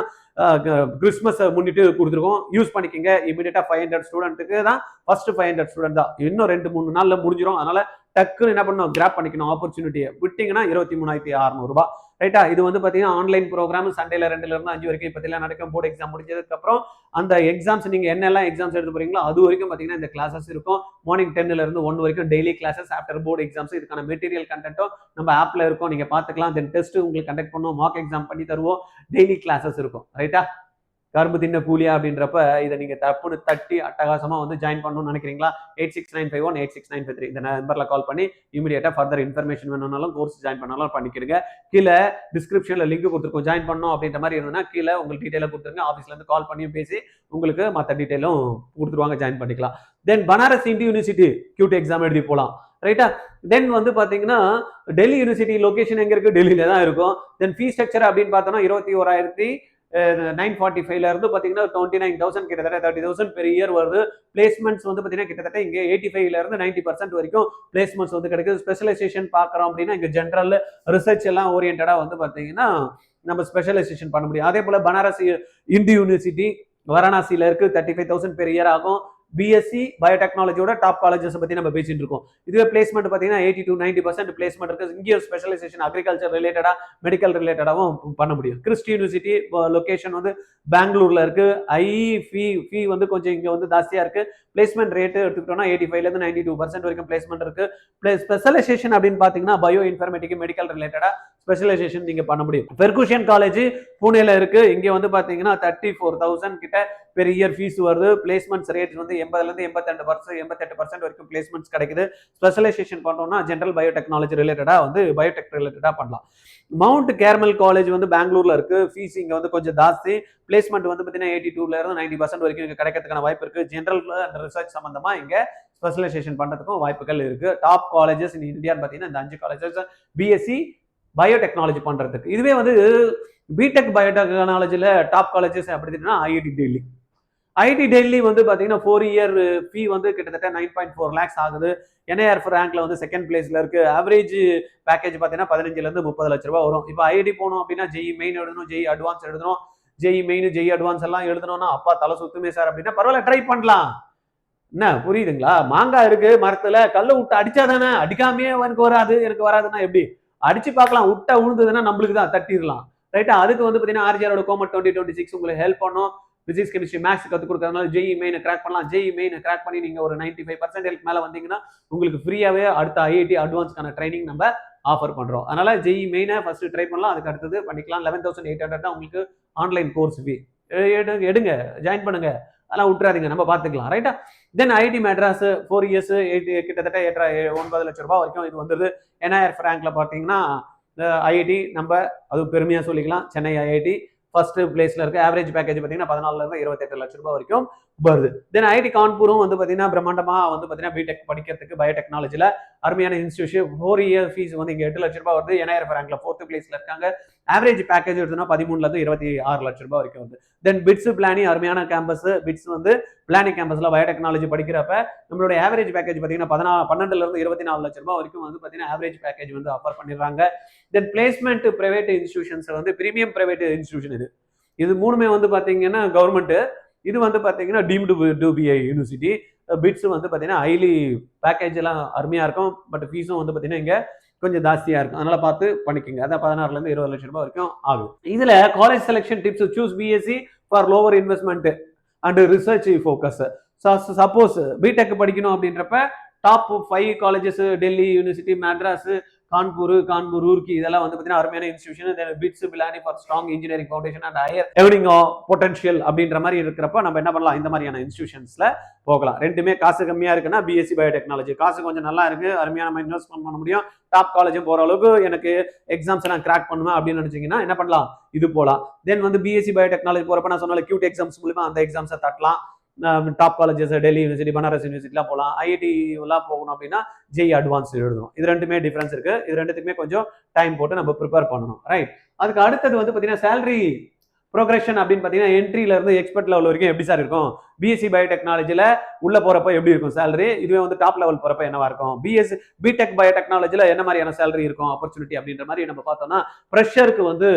கிறிஸ்மஸ் முன்னிட்டு கொடுத்துருக்கோம். யூஸ் பண்ணிக்கங்க. இமீடியட்டா 500 ஸ்டூடெண்ட்டுக்கு தான் ஃபர்ஸ்ட் 500 ஸ்டூடெண்ட் தான். இன்னும் 2-3 நாள்ல முடிஞ்சிடும். அதனால டக்குன்னு என்ன பண்ணணும், கிராப் பண்ணிக்கணும் ஆப்பர்ச்சுனிட்டியை. விட்டீங்கன்னா 23,600 ரூபாய். ரைட்டா? இது வந்து பாத்தீங்கன்னா ஆன்லைன் ப்ரோக்ராம். சண்டேல 2ல இருந்து 5 வரைக்கும் இப்பத்தில நடக்கும். போர்டு எக்ஸாம் முடிஞ்சதுக்கு அப்புறம் அந்த எக்ஸாம்ஸ் நீங்க என்னெல்லாம் எக்ஸாம்ஸ் எழுத போறீங்களோ அது வரைக்கும் பாத்தீங்கன்னா இந்த கிளாஸஸ் இருக்கும். மார்னிங் 10ல இருந்து 1 வரைக்கும் daily classes. After board exams இதுக்கான மெட்டீரியல் கண்டென்ட்டும் நம்ம ஆப்ல இருக்கும், நீங்க பாத்துக்கலாம். தென் டெஸ்ட் உங்களுக்கு கண்டக்ட் பண்ணுவோம், மார்க் எக்ஸாம் பண்ணி தருவோம், டெய்லி கிளாஸஸ் இருக்கும். ரைட்டா? கரும்பு தின்ன கூலியா அப்படின்றப்ப இதை நீங்க தப்புன்னு தட்டி அட்டகாசமா வந்து ஜாயின் பண்ணணும்னு நினைக்கிறீங்களா? 8695186953 இந்த நம்பர்ல கால் பண்ணி இமீடியட்டா ஃபர்தர் இன்ஃபர்மேஷன் வேணும்னாலும் கோர்ஸ் ஜாயின் பண்ணாலும் பண்ணிக்கிறீங்க. கீழே டிஸ்கிரிப்ஷன்ல லிங்க் கொடுத்துருக்கோம். ஜாயின் பண்ணணும் அப்படின்ற மாதிரி இருந்ததுன்னா கீழே உங்களுக்கு டீட்டெயிலாக கொடுத்துருங்க. ஆஃபீஸ்ல இருந்து கால் பண்ணியும் பேசி உங்களுக்கு மற்ற டீட்டெயிலும் கொடுத்துருவாங்க, ஜாயின் பண்ணிக்கலாம். தென் பனாரஸ் இந்திய யூனிவர்சிட்டி கியூட் எக்ஸாம் எழுதி போகலாம். ரைட்டா? தென் வந்து பாத்தீங்கன்னா டெல்லி யூனிவர்சிட்டி லொகேஷன் எங்க இருக்கு? டெல்லியில தான் இருக்கும். தென் ஃபீஸ் ஸ்ட்ரக்சர் அப்படின்னு பார்த்தோம்னா 21,945 இருந்து பாத்தீங்கன்னா 29,000 கிட்டத்தட்ட 30,000 பெர் இயர் வருது. பிளேஸ்மெண்ட்ஸ் வந்து பாத்தீங்கன்னா கிட்டத்தட்ட இங்க 85ல இருந்து 90% வரைக்கும் பிளேஸ்மெண்ட்ஸ் வந்து கிடைக்குது. ஸ்பெஷலைசேஷன் பாக்குறோம் அப்படின்னா இங்க ஜென்ரல் ரிசர்ச் எல்லாம் ஓரியன்டா வந்து பாத்தீங்கன்னா நம்ம ஸ்பெஷலைசேஷன் பண்ண முடியும். அதே போல பனாரஸ் இந்து யூனிவர்சிட்டி வாரணாசியில இருக்கு. 35,000 பெர் இயர் ஆகும். பிஎஸ்சி பயோடெக்னாலஜியோட டாப் காலேஜஸ் பத்தி நம்ம பேசிட்டு இருக்கோம். இதுவே பிளேஸ்மெண்ட் பாத்தீங்கன்னா 80 to 90% பிளேஸ்மெண்ட் இருக்கு. இங்கே ஸ்பெஷலைசேஷன் அக்ரிகல்ச்சர் ரிலேட்டடா, மெடிக்கல் ரிலேட்டடாவும் பண்ண முடியும். கிறிஸ்டி யூனிவர்சிட்டி லொகேஷன் வந்து பெங்களூர்ல இருக்கு. ஃபீ வந்து கொஞ்சம் இங்க வந்து ஜாஸ்தியா இருக்கு. பிளேஸ்மெண்ட் ரேட் எடுத்துக்கிட்டோம்னா 85ல இருந்து 92% வரைக்கும் பிளேஸ்மெண்ட் இருக்கு. ஸ்பெஷலைசேஷன் அப்படின்னு பாத்தீங்கன்னா பயோ இன்ஃபர்மேட்டிக் மெடிக்கல் ரிலேட்டடா ஸ்பெஷலைசேஷன் நீங்க பண்ண முடியும். பெர்குஷன் காலேஜ் புனேல இருக்கு. இங்க வந்து பாத்தீங்கன்னா 34,000 கிட்ட பெர் இயர் ஃபீஸ் வருது. பிளேஸ்மெண்ட்ஸ் ரேட் வந்து 80ல இருந்து 88% வரைக்கும் பிளேஸ்மெண்ட்ஸ் கிடைக்குது. ஸ்பெஷலைசேஷன் பண்றோம்னா ஜெனரல் பயோடெக்னாலஜி ரிலேட்டடா வந்து பயோடெக் ரிலேட்டடா பண்ணலாம். மவுண்ட் கேர்மல் காலேஜ் வந்து பெங்களூர்ல இருக்கு. ஃபீஸ் இங்க வந்து கொஞ்சம் ஜாஸ்தி. பிளேஸ்மெண்ட் வந்து பாத்தீங்கன்னா 82ல இருந்து 90% வரைக்கும் இங்க கிடைக்கிறதுக்கான வாய்ப்பு இருக்கு. ஜெனரல் அண்ட் ரிசர்ச் சம்பந்தமா இங்க ஸ்பெஷலைசேஷன் பண்றதுக்கும் வாய்ப்புகள் இருக்கு. டாப் காலேஜஸ் இன் இந்தியா பாத்தீங்கன்னா இந்த 5 காலேஜஸ் பிஎஸ்சி பயோடெக்னாலஜி பண்றதுக்கு. இதுவே வந்து பிடெக் பயோடெக்னாலஜில டாப் காலேஜஸ் அப்படின்னா ஐஐடி டெல்லி. ஐடி டெல்லி வந்து பாத்தீங்கன்னா 4 இயர் ஃபீ வந்து கிட்டத்தட்ட 9.4 lakhs ஆகுது. NIRF ரேங்க்ல வந்து செகண்ட் பிளேஸ்ல இருக்கு. ஆவரேஜ் பேக்கேஜ் பாத்தீங்கன்னா 15ல இருந்து 30 லட்ச ரூபாய் வரும். இப்போ ஐஐடி போனோம் அப்படின்னா ஜெய் மெயின் எழுதணும், ஜெய் அட்வான்ஸ் எழுதணும், ஜெய் மெயின் ஜெய் அட்வான்ஸ் எல்லாம் எழுதணும்னா அப்பா தலை சுத்துமே சார் அப்படின்னா பரவாயில்ல, ட்ரை பண்ணலாம். என்ன புரியுதுங்களா? மாங்காய் இருக்கு மரத்துல, கல்ல விட்டு அடிச்சாதானே, அடிக்காமே எனக்கு வராது, எனக்கு வராதுன்னா எப்படி? அடிச்சு பார்க்கலாம். விட்டா உழுந்ததுன்னா நம்மளுக்கு தான் தட்டிடலாம். ரைட்டா? அதுக்கு வந்து பாத்தீங்கன்னா ஆர்ஜிஆரோட கோமட் 2026 உங்களுக்கு ஹெல்ப் பண்ணும். பிசிக்ஸ் கெமிஸ்ட்ரி மேக்ஸ் கற்றுக் கொடுக்கறதுனால ஜெய் மெயின் கிராக் பண்ணலாம். ஜெய் மெயின் கிராக் பண்ணி நீங்க ஒரு 95% மேல வந்தீங்கன்னா உங்களுக்கு ஃப்ரீயாவே அடுத்த ஐஐடி அட்வான்ஸ்க்கான ட்ரைனிங் நம்ம ஆஃபர் பண்றோம். அதனால ஜெய் மெயினை ஃபர்ஸ்ட் ட்ரை பண்ணலாம், அதுக்கு அடுத்தது பண்ணிக்கலாம். 11,800 தான் உங்களுக்கு ஆன்லைன் கோர்ஸ் ஃபீ. எடுங்க, ஜாயின் பண்ணுங்க, அதெல்லாம் விட்டுறாதீங்க, நம்ம பார்த்துக்கலாம். ரைட்டா? தென் ஐஐடி மெட்ராஸ் 4 இயர்ஸ் கிட்டத்தட்ட 9 லட்சம் ரூபாய் வரைக்கும் இது வந்துருது. NIRF ரேங்க்ல பார்த்தீங்கன்னா ஐஐடி நம்ம அது பெருமையா சொல்லிக்கலாம். சென்னை ஐஐடி ஃபர்ஸ்ட் பிளேஸ்ல இருக்கு. ஆவரேஜ் பேக்கேஜ் பார்த்தீங்கன்னா 14ல இருந்து 28 லட்சம் ரூபாய் வரைக்கும் வருது. தென் ஐஐடி கான்பூரும் வந்து பார்த்தீங்கன்னா பிரம்மாண்டமா வந்து பார்த்தீங்கன்னா பிடெக் படிக்கிறதுக்கு பயோடெக்னாலஜில அருமையான இன்ஸ்டியூஷன். 4 இயர் ஃபீஸ் வந்து இங்க 8 லட்சம் ரூபாய் வருது. NIRF ரேங்க்ல 4th பிளேஸ்ல இருக்காங்க. ஆவரேஜ் பேக்கேஜ் எடுத்தோம்னா 13ல இருந்து 26 லட்சம் ரூபாய் வரைக்கும் வந்து. தென் பிட்ஸ் பிளானி அருமையான கேம்பஸ். பிட்ஸ் வந்து பிளானி கேம்பஸ்ல பயோடெக்னாலஜி படிக்கிறப்ப நம்மளுடைய ஆவரேஜ் பேக்கேஜ் பார்த்தீங்கன்னா 12ல இருந்து 24 லட்சம் ரூபாய் வரைக்கும் வந்து பார்த்தீங்கன்னா ஆவரேஜ் பேக்கேஜ் வந்து ஆஃபர் பண்ணிடுறாங்க. தென் பிளேஸ்மெண்ட் பிரைவேட் இன்ஸ்டியூஷன்ஸ் வந்து பிரீமியம் பிரைவேட் இன்ஸ்டியூஷன் இது மூணுமே வந்து பாத்தீங்கன்னா கவர்மெண்ட். இது வந்து பாத்தீங்கன்னா deemed to be university. BITS வந்து பாத்தீங்கன்னா ஹைலி பேக்கேஜ் எல்லாம் அருமையா இருக்கும். பட் ஃபீஸும் வந்து பாத்தீங்கன்னா இங்க கொஞ்சம் ஜாஸ்தியா இருக்கும். அதனால பார்த்து பண்ணிக்கோங்க. அதான் 16ல இருந்து 20 லட்சம் ரூபாய் வரைக்கும் ஆகும். இதுல college selection tips. Choose BSc for lower investment and research focus. Suppose BTech படிக்கணும் அப்படின்றப்ப top 5 colleges Delhi University, Madras, Kanpur Roorkee இதெல்லாம் வந்து பார்த்தீங்கன்னா அருமையான institution. BITS Pilani for strong engineering foundation and higher earning potential அப்படின்ற மாதிரி இருக்கிறப்ப நம்ம என்ன பண்ணலாம், இந்த மாதிரியான இன்ஸ்டியூஷன்ஸ்ல போகலாம். ரெண்டுமே காசு கம்மியா இருக்குன்னா பிஎஸ்சி பயோடெக்னாலஜி, காசு கொஞ்சம் நல்லா இருக்கு, அருமையான நம்ம இன்வெஸ்ட்மெண்ட் பண்ண முடியும், டாப் காலேஜும் போற அளவுக்கு எனக்கு எக்ஸாம்ஸ் எல்லாம் கிராக் பண்ணுவேன் அப்படின்னு நினைச்சீங்கன்னா என்ன பண்ணலாம், இது போலாம். தென் வந்து பிஎஸ்சி பயோடெக்னாலஜி போறப்ப நான் சொன்னால கியூட் எக்ஸாம்ஸ் மூலமா அந்த எக்ஸாம்ஸை தட்டலாம். Top colleges Delhi university, Banaras யூனிவர்சிட்டிலாம் போகலாம். ஐஐடி எல்லாம் போகணும் அப்படின்னா ஜெய் அட்வான்ஸ் எழுதணும். இது ரெண்டுமே டிஃபரன்ஸ் இருக்கு. இது ரெண்டுத்துக்குமே கொஞ்சம் டைம் போட்டு நம்ம ப்ரிப்பேர் பண்ணணும். ரைட். அதுக்கு அடுத்தது வந்து பார்த்தீங்கன்னா சேலரி ப்ரோக்ரஷன் அப்படின்னு பார்த்தீங்கன்னா என்ட்ரில இருந்து எக்ஸ்பர்ட் லெவல் வரைக்கும் எப்படி சார் இருக்கும்? பிஎஸ்சி பயோடெக்னாலஜில உள்ள போறப்ப எப்படி இருக்கும் சேலரி? இதுவே வந்து டாப் லெவல் போறப்ப என்னவா இருக்கும்? பிடெக் பயோடெக்னாலஜில என்ன மாதிரியான சேலரி இருக்கும், ஆப்பர்ச்சுனிட்டி அப்படின்ற மாதிரி நம்ம பார்த்தோம்னா, ஃப்ரெஷருக்கு வந்து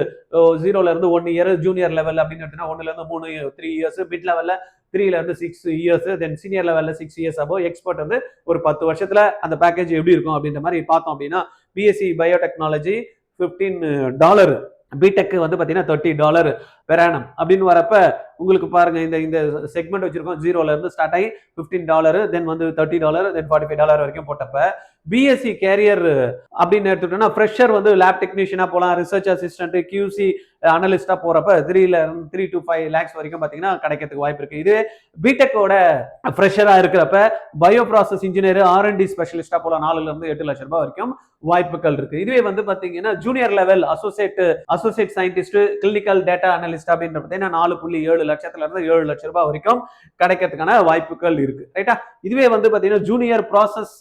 0ல இருந்து 1 இயர், ஜூனியர் லெவல் அப்படின்னு எடுத்தோம்னா 1ல இருந்து 3 இயர்ஸ், மிட் லெவல்ல 3ல இருந்து 6 இயர்ஸ், தென் சீனியர் லெவல்ல 6 இயர்ஸ் அபோவ், எக்ஸ்பர்ட் வந்து ஒரு 10 வருஷத்துல அந்த பேக்கேஜ் எப்படி இருக்கும் அப்படின்ற மாதிரி பார்த்தோம் அப்படின்னா, பிஎஸ்சி பயோடெக்னாலஜி $15, பிடெக் வந்து பார்த்தீங்கன்னா $30 பெர் ஆனம் அப்படின்னு வரப்ப உங்களுக்கு பாருங்க, இந்த செக்மெண்ட் வச்சிருக்கோம். 0ல இருந்து ஸ்டார்ட் ஆகி $15, தென் வந்து $30, தென் $45 வரைக்கும் போட்டப்ப பிஎஸ்சி கேரியர் அப்படின்னு எடுத்துட்டோம்னா ஃப்ரெஷர் வந்து லேப் டெக்னீஷியனா போகலாம், ரிசர்ச் அசிஸ்டன்ட், கியூசி அனலிஸ்டா போறப்ப 3 to 5 lakhs வரைக்கும் பாத்தீங்கன்னா கிடைக்கிறதுக்கு வாய்ப்பு இருக்கு. இது பிடெக்கோட ஃப்ரெஷரா இருக்கிறப்ப பயோ ப்ராசஸ் இன்ஜினியர், R&D ஸ்பெஷலிஸ்டா போல 4ல இருந்து 8 லட்சம் ரூபாய் வரைக்கும் வாய்ப்புகள் இருக்கு. இதுவே வந்து பாத்தீங்கன்னா junior level associate scientist, clinical data analyst அப்படின்ற பார்த்தீங்கன்னா 4.7 லட்சத்துல இருந்து 7 லட்சம் ரூபாய் வரைக்கும் கிடைக்கிறதுக்கான வாய்ப்புகள் இருக்கு. ரைட்டா. இதுவே வந்து பாத்தீங்கன்னா junior process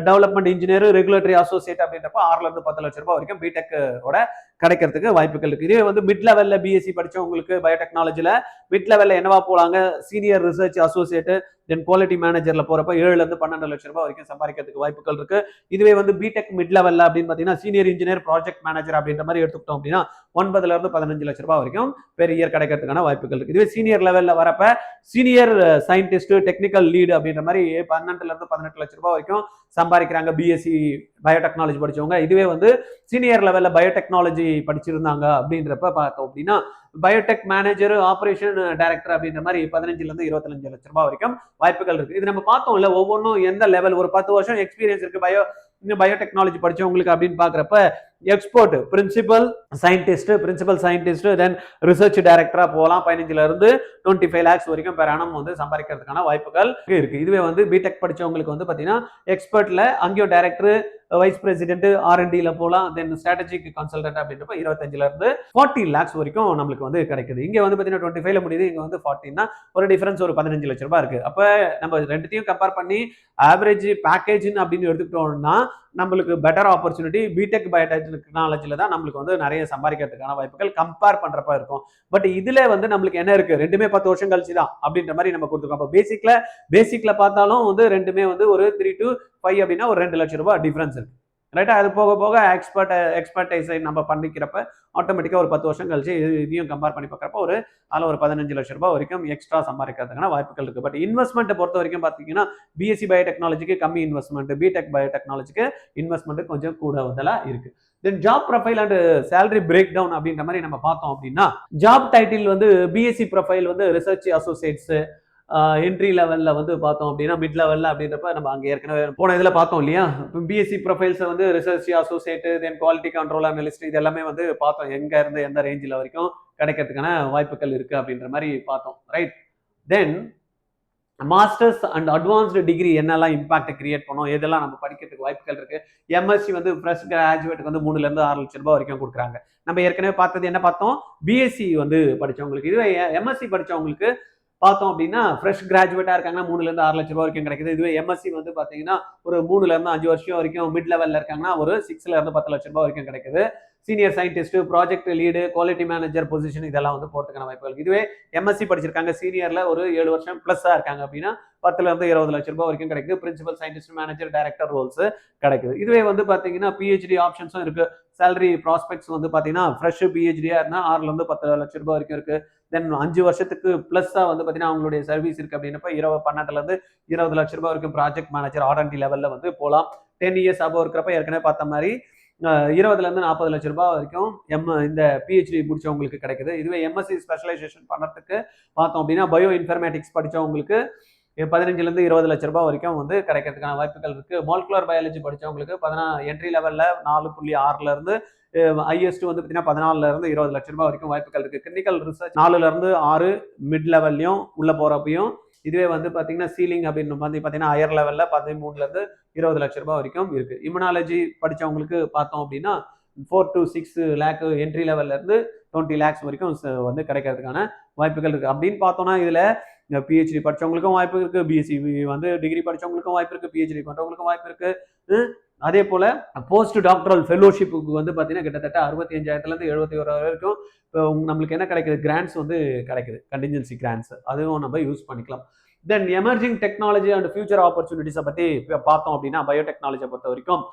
development engineer, regulatory associate அப்படின்றப்ப 6ல இருந்து 10 லட்சம் ரூபாய் வரைக்கும் பிடெக்கோட கிடைக்கிறதுக்கு வாய்ப்புகள் இருக்கு. இதுவே வந்து மிட் லெவல்ல பிஎஸ்சி படிச்சவங்களுக்கு பயோடெக்னாலஜில மிட் லெவல்ல என்னவா போலாங்க, senior research associate, then quality மேனேஜர்ல போறப்ப 7ல இருந்து 12 லட்சம் ரூபாய் வரைக்கும் சம்பாதிக்கிறதுக்கு வாய்ப்புகள் இருக்கு. இதுவே வந்து பிடெக் மிட் லெவல்ல அப்படின்னு பாத்தீங்கன்னா சீனியர் இன்ஜினியர், ப்ராஜெக்ட் மேனேஜர் அப்படின்ற மாதிரி எடுத்துக்கிட்டோம் அப்படின்னா 9ல இருந்து 15 லட்சம் ரூபாய் வரைக்கும் பெர் இயர் கிடைக்கிறதுக்கான வாய்ப்புகள் இருக்கு. இதுவே சீனியர் லெவல்ல வரப்ப சீனியர் சயின்டிஸ்ட், டெக்னிக்கல் லீடு அப்படின்ற மாதிரி 12ல இருந்து 18 லட்சம் ரூபாய் வரைக்கும் சம்பாதிக்கிறாங்க பிஎஸ்சி பயோடெக்னாலஜி படிச்சவங்க. இதுவே வந்து சீனியர் லெவல்ல பயோடெக்னாலஜி படிச்சிருந்தாங்க அப்படின்றப்ப பார்த்தோம் அப்படின்னா பயோடெக் மேனேஜர், ஆபரேஷன் டைரக்டர் அப்படின்ற மாதிரி 15ல இருந்து 25 லட்சம் ரூபாய் வரைக்கும் வாய்ப்புகள் இருக்கு. இது நம்ம பார்த்தோம்ல, ஒவ்வொன்றும் எந்த லெவல், ஒரு 10 வருஷம் எக்ஸ்பீரியன்ஸ் இருக்கு பயோடெக்னாலஜி படிச்சவங்களுக்கு அப்படின்னு பாக்குறப்ப expert, principal scientist, then research டைரக்டரா போகலாம். 15ல இருந்து 25 lakhs வரைக்கும் பெர் ஆனம் வந்து சம்பாதிக்கிறதுக்கான வாய்ப்புகள் இருக்கு. இதுவே வந்து பிடெக் படிச்சவங்களுக்கு வந்து பாத்தீங்கன்னா எக்ஸ்பர்ட்ல அங்கேயும் டைரக்டர், வைஸ் பிரசிடென்ட், R&Dல போகலாம். தென் ஸ்ட்ராட்டஜிக் கன்சல்டன்ட் அப்படின்றப்ப 25ல இருந்து 40 lakhs வரைக்கும் நம்மளுக்கு வந்து கிடைக்குது. இங்க வந்து பாத்தீங்கன்னா 25ல முடியுது, இங்க வந்து 40னா ஒரு டிஃபரன்ஸ் ஒரு 15 லட்சம் ரூபாய் இருக்கு. அப்ப நம்ம ரெண்டுத்தையும் கம்பேர் பண்ணி ஆவரேஜ் பேக்கேஜ் அப்படின்னு எடுத்துக்கிட்டோம்னா நம்மளுக்கு பெட்டர் ஆப்பர்ச்சுனிட்டி பிடெக் பயோடெக்னாலஜில தான் நம்மளுக்கு வந்து நிறைய சம்பாதிக்கிறதுக்கான வாய்ப்புகள் கம்பேர் பண்றப்ப இருக்கும். பட் இதுல வந்து நம்மளுக்கு என்ன இருக்கு, ரெண்டுமே 10 வருஷம் கழிச்சு தான் அப்படின்ற மாதிரி நம்ம கொடுத்துருக்கோம். அப்ப பேசிக்ல பார்த்தாலும் வந்து ரெண்டுமே வந்து ஒரு 3 to 5 அப்படின்னா ஒரு 2 லட்சம் ரூபாய் டிஃபரன்ஸ் இருக்கு. ரைட்டா. அது போக போக எக்ஸ்பர்டைஸை நம்ம பண்ணிக்கிறப்ப ஆட்டோமேட்டிக்கா ஒரு 10 வருஷம் கழிச்சு இதையும் கம்பேர் பண்ணி பார்க்கறப்ப அதில் ஒரு 15 லட்சம் ரூபாய் வரைக்கும் எக்ஸ்ட்ரா சம்பாதிக்கிறதுக்கான வாய்ப்புகள் இருக்கு. பட் இன்வெஸ்ட்மெண்ட் பொறுத்த வரைக்கும் பார்த்தீங்கன்னா பிஎஸ்சி பயோடெக்னாலஜிக்கு கம்மி இன்வெஸ்ட்மெண்ட், பிடெக் பயோடெக்னாலஜிக்கு இன்வெஸ்ட்மெண்ட் கொஞ்சம் கூடுதலா இருக்கு. Then job profile and salary break down அப்படின்ற மாதிரி நம்ம பார்த்தோம் அப்படின்னா, ஜாப் டைட்டில் வந்து பிஎஸ்சி ப்ரொஃபைல் வந்து ரிசர்ச் அசோசியேட்ஸ், என்ட்ரி லெவல்ல வந்து பார்த்தோம் அப்படின்னா மிட் லெவல்ல அப்படின்றப்ப நம்ம அங்க ஏற்கனவே போன இதுல பார்த்தோம் இல்லையா, பிஎஸ்சி ப்ரொஃபைல்ஸ் வந்து research associate, then quality control analyst, இது எல்லாமே வந்து பார்த்தோம் எங்க இருந்து எந்த ரேஞ்சில் வரைக்கும் கிடைக்கிறதுக்கான வாய்ப்புகள் இருக்கு அப்படின்ற மாதிரி பார்த்தோம். Right. Then masters and advanced degree என்னெல்லாம் இம்பாக்ட் கிரியேட் பண்ணும், எதெல்லாம் நம்ம படிக்கிறதுக்கு வாய்ப்புகள் இருக்கு. எம்எஸ்சி வந்து ஃப்ரெஷ் கிராஜுவேட்டுக்கு வந்து 3ல இருந்து 6 லட்சம் ரூபாய் வரைக்கும் கொடுக்குறாங்க. நம்ம ஏற்கனவே பார்த்தது என்ன பார்த்தோம், பிஎஸ்சி வந்து படிச்சவங்களுக்கு. இதுவே எம்எஸ்சி படிச்சவங்களுக்கு பார்த்தோம் அப்படின்னா ஃப்ரெஷ் கிராஜுவேட்டா இருக்காங்கன்னா 3ல இருந்து 6 லட்சம் ரூபாய் வரைக்கும் கிடைக்குது. இதுவே எம்எஸ்சி வந்து பாத்தீங்கன்னா ஒரு 3ல இருந்து 5 வருஷம் வரைக்கும் மிட் லெவல்ல இருக்காங்கன்னா ஒரு 6ல இருந்து 10 லட்சம் ரூபாய் வரைக்கும் கிடைக்குது. Senior scientist, project lead, quality manager position இதெல்லாம் வந்து போறதுக்கான வாய்ப்புகள். இதுவே எம்எஸ்சி படிச்சிருக்காங்க, சீனியர்ல ஒரு 7 வருஷம் பிளஸ்ஸா இருக்காங்க அப்படின்னா 10ல இருந்து 20 லட்சம் ரூபாய் வரைக்கும் கிடைக்குது. Principal scientist, manager, director roles கிடைக்குது. இதுவே வந்து பாத்தீங்கன்னா பிஹெச்டி ஆப்ஷன்ஸும் இருக்கு. சேலரி ப்ராஸ்பெக்ட்ஸ் வந்து பாத்தீங்கன்னா ஃப்ரெஷ் பிஹெச்டியா இருந்தா 6ல இருந்து 10 லட்சம் ரூபாய் வரைக்கும் இருக்கு. தென் 5 வருஷத்துக்கு பிளஸ்ஸா வந்து பாத்தீங்கன்னா அவங்களுடைய சர்வீஸ் இருக்கு அப்படின்னப்ப 12ல இருந்து 20 லட்சம் ரூபாய் வரைக்கும் ப்ராஜெக்ட் மேனேஜர், R&D லெவல்ல வந்து போலாம். 10 இயர்ஸ் அபோவ் இருக்கிறப்ப ஏற்கனவே பார்த்த மாதிரி 20ல இருந்து 40 லட்சம் ரூபாய் வரைக்கும் இந்த பிஹெச்டி முடிச்சவங்களுக்கு கிடைக்குது. இதுவே எம்எஸ்சி ஸ்பெஷலைசேஷன் பண்றதுக்கு பார்த்தோம் அப்படின்னா பயோ இன்ஃபர்மேட்டிக்ஸ் படிச்சவங்களுக்கு 15 20 லட்ச ரூபாய் வரைக்கும் வந்து கிடைக்கிறதுக்கான வாய்ப்புகள் இருக்கு. மாலிகுலர் பயாலஜி படிச்சவங்களுக்கு என்ட்ரி லெவல்ல 4.6ல இருந்து ஹையஸ்ட் வந்து பார்த்தீங்கன்னா 14ல இருந்து 20 லட்ச ரூபாய் வரைக்கும் வாய்ப்புகள் இருக்கு. கிளினிக்கல் ரிசர்ச் 4ல இருந்து 6 மிட் லெவல்லையும் உள்ள போறப்பையும், இதுவே வந்து பார்த்தீங்கன்னா சீலிங் அப்படின்னு வந்து பார்த்தீங்கன்னா ஹையர் லெவல்ல 13ல இருந்து 20 லட்ச ரூபாய் வரைக்கும் இருக்கு. இம்யூனாலஜி படிச்சவங்களுக்கு பார்த்தோம் அப்படின்னா 4 to 6 லேக் என்ட்ரி லெவல்ல இருந்து 20 லேக்ஸ் வரைக்கும் வந்து கிடைக்கிறதுக்கான வாய்ப்புகள் இருக்கு. அப்படின்னு பார்த்தோம்னா இதுல பிஹெச்டி படிச்சவங்களுக்கும் வாய்ப்பு இருக்கு, பிஎஸ்சி வந்து டிகிரி படிச்சவங்களுக்கும் வாய்ப்பு இருக்கு, பிஹெச்டி பண்றவங்களுக்கும் வாய்ப்பு இருக்கு. அதே போல போஸ்ட் டாக்டரல் ஃபெலோஷிப்புக்கு வந்து பார்த்தீங்கன்னா கிட்டத்தட்ட 65,000ல இருந்து 71,000 வரைக்கும் இப்போ நம்மளுக்கு என்ன கிடைக்குது, கிராண்ட்ஸ் வந்து கிடைக்குது, கண்டிஜென்சி கிராண்ட்ஸ், அதுவும் நம்ம யூஸ் பண்ணிக்கலாம். தென் எமர்ஜிங் டெக்னாலஜி அண்ட் ஃபியூச்சர் ஆப்பர்ச்சுனிட்டிஸை பற்றி பார்த்தோம் அப்படின்னா பயோடெக்னாலஜியை பொறுத்த வரைக்கும்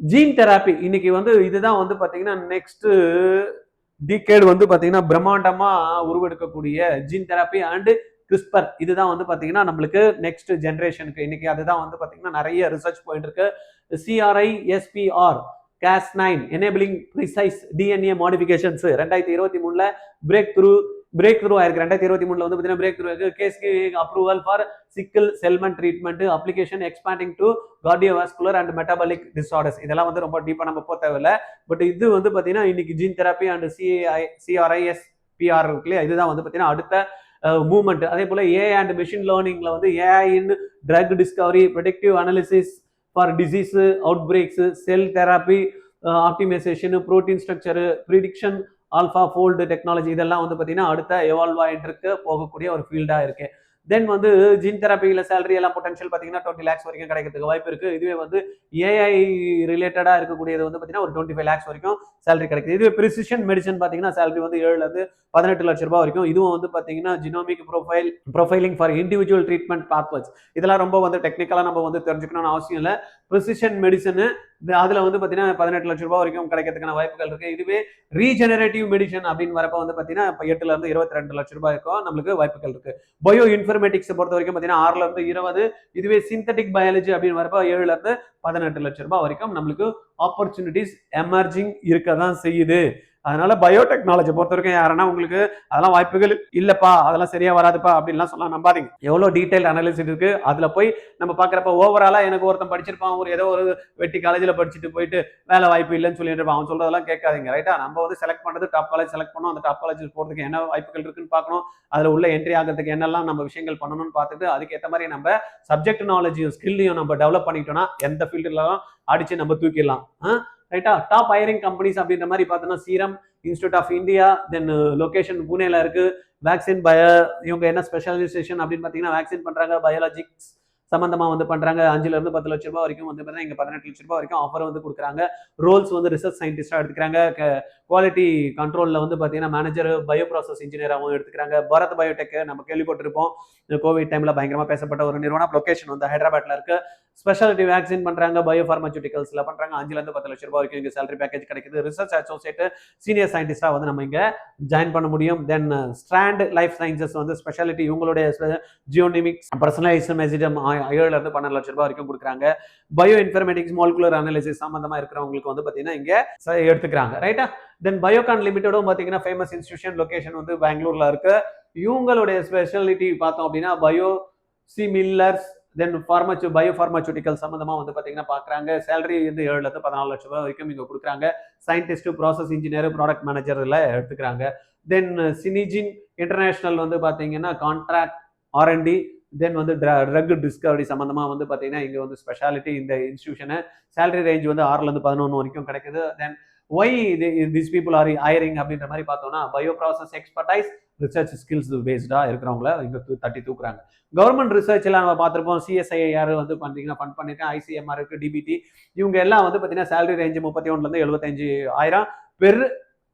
ஜீன் தெராப்பி இன்னைக்கு வந்து இதுதான் வந்து பார்த்தீங்கன்னா நெக்ஸ்ட் டிகேட் வந்து பார்த்தீங்கன்னா பிரம்மாண்டமா உருவெடுக்கக்கூடிய ஜீன் தெராப்பி அண்ட் கிறிஸ்பர், இதுதான் வந்து பார்த்தீங்கன்னா நம்மளுக்கு நெக்ஸ்ட் ஜென்ரேஷனுக்கு இன்னைக்கு அதுதான் வந்து பார்த்தீங்கன்னா நிறைய ரிசர்ச் போயிட்டு இருக்கு. CRISPR Cas9 enabling precise DNA modifications 2023ல பிரேக் த்ரூ ஆயிருக்கு. 2023ல வந்து பார்த்தீங்கன்னா பிரேக் த்ரூ இருக்கு. Cas approval for sickle cell treatment application expanding to cardiovascular and metabolic disorders. இதெல்லாம் வந்து ரொம்ப டீப்பா நம்ம போக தேவையில்லை. பட் இது வந்து பார்த்தீங்கன்னா இன்னைக்கு ஜீன் தெராப்பி அண்ட் CRISPR இருக்கு இல்லையா, இதுதான் வந்து பார்த்தீங்கன்னா அடுத்த மூவ்மெண்ட். அதே போல ஏஐ அண்ட் மிஷின் லேர்னிங்ல வந்து AI in drug discovery, predictive analysis for disease outbreaks, cell therapy optimisation, protein structure prediction, AlphaFold technology, இதெல்லாம் வந்து பார்த்தீங்கன்னா அடுத்த எவால்வ் ஆகிட்டு இருக்க போகக்கூடிய ஒரு ஃபீல்டா இருக்கு. தென் வந்து ஜீன் தெராப்பியில் சேலரி எல்லாம் பொட்டன்ஷியல் பார்த்தீங்கன்னா 20 லேக்ஸ் வரைக்கும் கிடைக்கிறதுக்கு வாய்ப்பு இருக்கு. இதுவே வந்து ஏஐ ரிலேட்டடா இருக்கக்கூடியது வந்து பார்த்தீங்கன்னா ஒரு 25 லேக்ஸ் வரைக்கும் சேலரி கிடைக்குது. இதுவே பிரிசிஷன் மெடிசன் பார்த்தீங்கன்னா சேலரி வந்து 7ல இருந்து 18 லட்ச ரூபாய் வரைக்கும். இதுவும் வந்து பார்த்தீங்கன்னா genomic profiling for individual treatment pathways, இதெல்லாம் ரொம்ப வந்து டெக்னிக்கலா நம்ம வந்து தெரிஞ்சுக்கணும்னு அவசியம் இல்லை. பிரிசிஷன் மெடிசன் அதுல வந்து பார்த்தீங்கன்னா 18 லட்ச ரூபாய் வரைக்கும் கிடைக்கிறதுக்கான வாய்ப்புகள் இருக்கு. இதுவே ரீஜெனரேட்டிவ் மெடிசன் அப்படின்னு வரப்ப வந்து பார்த்தீங்கன்னா 8ல இருந்து 22 லட்ச ரூபாய் இருக்கும் நம்மளுக்கு வாய்ப்புகள் இருக்கு. பயோ இன்ஃபர்மேட்டிக்ஸ் பொறுத்த வரைக்கும் பார்த்தீங்கன்னா 6ல இருந்து 20, இதுவே சிந்தட்டிக் பயாலஜி அப்படின்னு வரப்ப 7ல இருந்து 18 லட்ச ரூபாய் வரைக்கும் நம்மளுக்கு ஆப்பர்ச்சுனிட்டிஸ் எமர்ஜிங் இருக்க தான் செய்யுது. அதனால பயோடெக்னாலஜி பொறுத்த வரைக்கும் யாருன்னா உங்களுக்கு அதெல்லாம் வாய்ப்புகள் இல்லப்பா, அதெல்லாம் சரியா வராதுப்பா அப்படின்லாம் சொல்ல நம்பாதீங்க. எவ்வளவு டீடைல் அனாலிசிஸ் இருக்கு அதுல போய் நம்ம பாக்குறப்ப ஓவராலா எனக்கு ஒருத்தன் படிச்சிருப்பான், ஒரு ஏதோ ஒரு வெட்டி காலேஜ்ல படிச்சுட்டு போயிட்டு வேலை வாய்ப்பு இல்லைன்னு சொல்லிட்டு அவன் சொல்றதெல்லாம் கேட்காதீங்க. ரைட்டா, நம்ம வந்து செலக்ட் பண்றது டாப் காலேஜ் செலக்ட் பண்ணணும். அந்த டாப் காலேஜ் போறதுக்கு என்ன வாய்ப்புகள் இருக்குன்னு பார்க்கணும். அதுல உள்ள என்ட்ரி ஆகிறதுக்கு என்னெல்லாம் நம்ம விஷயங்கள் பண்ணணும்னு பார்த்துட்டு அதுக்கேற்ற மாதிரி நம்ம சப்ஜெக்ட் நாலேஜையும் ஸ்கில்லையும் நம்ம டெவலப் பண்ணிட்டோம்னா எந்த ஃபீல்டுலாம் அடிச்சு நம்ம தூக்கிடலாம். ரைட்டா, டாப் ஹையரிங் கம்பெனிஸ் அப்படின்ற மாதிரி பார்த்தோம்னா serum institute of India, then location புனேல இருக்கு. வேக்சின் இவங்க என்ன ஸ்பெஷலைசேஷன் அப்படின்னு பார்த்தீங்கன்னா வேக்சின் பண்றாங்க, பயாலஜிக்ஸ் சம்பந்தமா வந்து பண்றாங்க. 5ல இருந்து 10 லட்ச ரூபாய் வரைக்கும் வந்து பார்த்தீங்கன்னா இங்க 18 லட்ச ரூபாய் வரைக்கும் ஆஃபர் வந்து கொடுக்குறாங்க. ரோல்ஸ் வந்து ரிசர்ச் சயின்டிஸ்டா எடுத்துக்கிறாங்க. குவாலிட்டி கண்ட்ரோல்ல வந்து பார்த்தீங்கன்னா மேனேஜர், பயோ ப்ராசஸ் இன்ஜினியராகவும் எடுத்துக்கிறாங்க. பாரத் பயோடெக் நம்ம கேள்விப்பட்டிருப்போம், கோவிட் டைம்ல பயங்கரமா பேசப்பட்ட ஒரு நிறுவனம். லொகேஷன் வந்து ஹைதராபாத்ல இருக்கு. ஸ்பெஷாலிட்டி வேக்சின் பண்றாங்க, பயோ பார்மசூட்டிகல்ஸ்ல பண்றாங்க. 5ல இருந்து 10 லட்ச ரூபாய் வரைக்கும் இங்க சேலரி பேக்கேஜ் கிடைக்குது. ரிசர்ச் அசோசியேட், சீனியர் சயின்டிஸ்டா வந்து நம்ம இங்க ஜாயின் பண்ண முடியும். தென் ஸ்ட்ராண்ட் லைஃப் சயின்சஸ் வந்து ஸ்பெஷாலிட்டி இவங்களுடைய ஜியோனிமிக்ஸ், பர்சனலைஸ்ட் மெசேஜம் 7ல இருந்து 12 லட்ச ரூபாய் வரைக்கும் கொடுக்குறாங்க. பயோ இன்ஃபர்மேட்டிக்ஸ், மாலிகுலர் அனாலிசிஸ் சம்பந்தமா இருக்கிறவங்களுக்கு வந்து பாத்தீங்கன்னா இங்க எடுத்துக்கிறாங்க. ரைட்டா, தென் பயோகான் லிமிடெடும் பாத்தீங்கன்னா ஃபேமஸ் இன்ஸ்டிடியூஷன், லொகேஷன் வந்து பெங்களூர்ல இருக்கு. இவங்களுடைய ஸ்பெஷாலிட்டி பார்த்தோம் அப்படின்னா பயோ சிமிலர்ஸ், தென் பயோ பார்மசூட்டிக்கல் சம்பந்தமா வந்து பாத்தீங்கன்னா பாக்குறாங்க. சேலரி வந்து 7ல இருந்து 14 லட்ச ரூபாய் வரைக்கும் இங்க கொடுக்குறாங்க. சயின்டிஸ்ட், ப்ராசஸ் இன்ஜினியர், ப்ராடக்ட் மேனேஜர்ல எடுத்துக்கிறாங்க. தென் சினிஜின் இன்டர்நேஷனல் வந்து பாத்தீங்கன்னா கான்ட்ராக்ட் R&D, தென் வந்து ட்ரக் டிஸ்கவரி சம்பந்தமா வந்து பாத்தீங்கன்னா இங்க வந்து ஸ்பெஷாலிட்டி இந்த இன்ஸ்டிடியூஷன். சேலரி ரேஞ்ச் வந்து 6ல இருந்து 11 வரைக்கும் கிடைக்குது. Then why this people are hiring அப்படின்ற மாதிரி பார்த்தோம்னா bio process expertise, research skills பேஸ்டா இருக்கிறவங்கள இங்க தட்டி தூக்குறாங்க. கவர்மெண்ட் ரிசர்ச் எல்லாம் நம்ம பார்த்திருப்போம். CSIR வந்து பாத்தீங்கன்னா ஃபண்ட் பண்ணிருக்கேன். ICMR இருக்கு, DBT, இவங்க எல்லாம் வந்து பாத்தீங்கன்னா சேலரி ரேஞ்ச் 31ல இருந்து 75,000 பெர்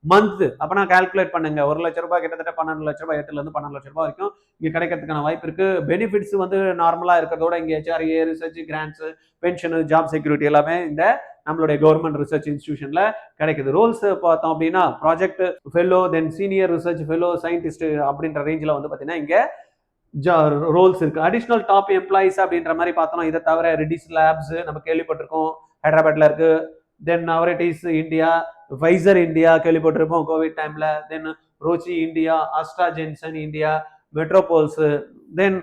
மந்த். அப்ப நான் கால்குலேட் பண்ணுங்க, 1 லட்ச ரூபாய் கிட்டத்தட்ட 12 லட்ச ரூபாய், 8ல இருந்து 12 லட்ச ரூபாய் வரைக்கும் இங்க கிடைக்கிறதுக்கான வாய்ப்பு இருக்கு. பெனிஃபிட்ஸ் வந்து நார்மலா இருக்கிறதோட இங்க HRA, research grants, pension, job security எல்லாமே இந்த நம்மளுடைய கவர்மெண்ட் ரிசர்ச் இன்ஸ்டிடியூஷன்ல கிடைக்குது. ரோல்ஸ் பார்த்தோம் அப்படின்னா ப்ராஜெக்ட் ஃபெல்லோ, தென் சீனியர் ரிசர்ச் ஃபெல்லோ, சயின்டிஸ்ட் அப்படின்ற ரேஞ்சில் வந்து பார்த்தீங்கன்னா இங்க ரோல்ஸ் இருக்கு. அடிஷனல் டாப் எம்ப்ளாயிஸ் அப்படின்ற மாதிரி பார்த்தோம். இதை தவிர ரெடிஸ் லேப்ஸ் நம்ம கேள்விப்பட்டிருக்கோம், ஹைதராபாத்ல இருக்கு. Then Novartis India, Pfizer India கேள்விப்பட்டிருப்போம் கோவிட் டைம்ல. Then Roche India, AstraZeneca India, Metropolis, then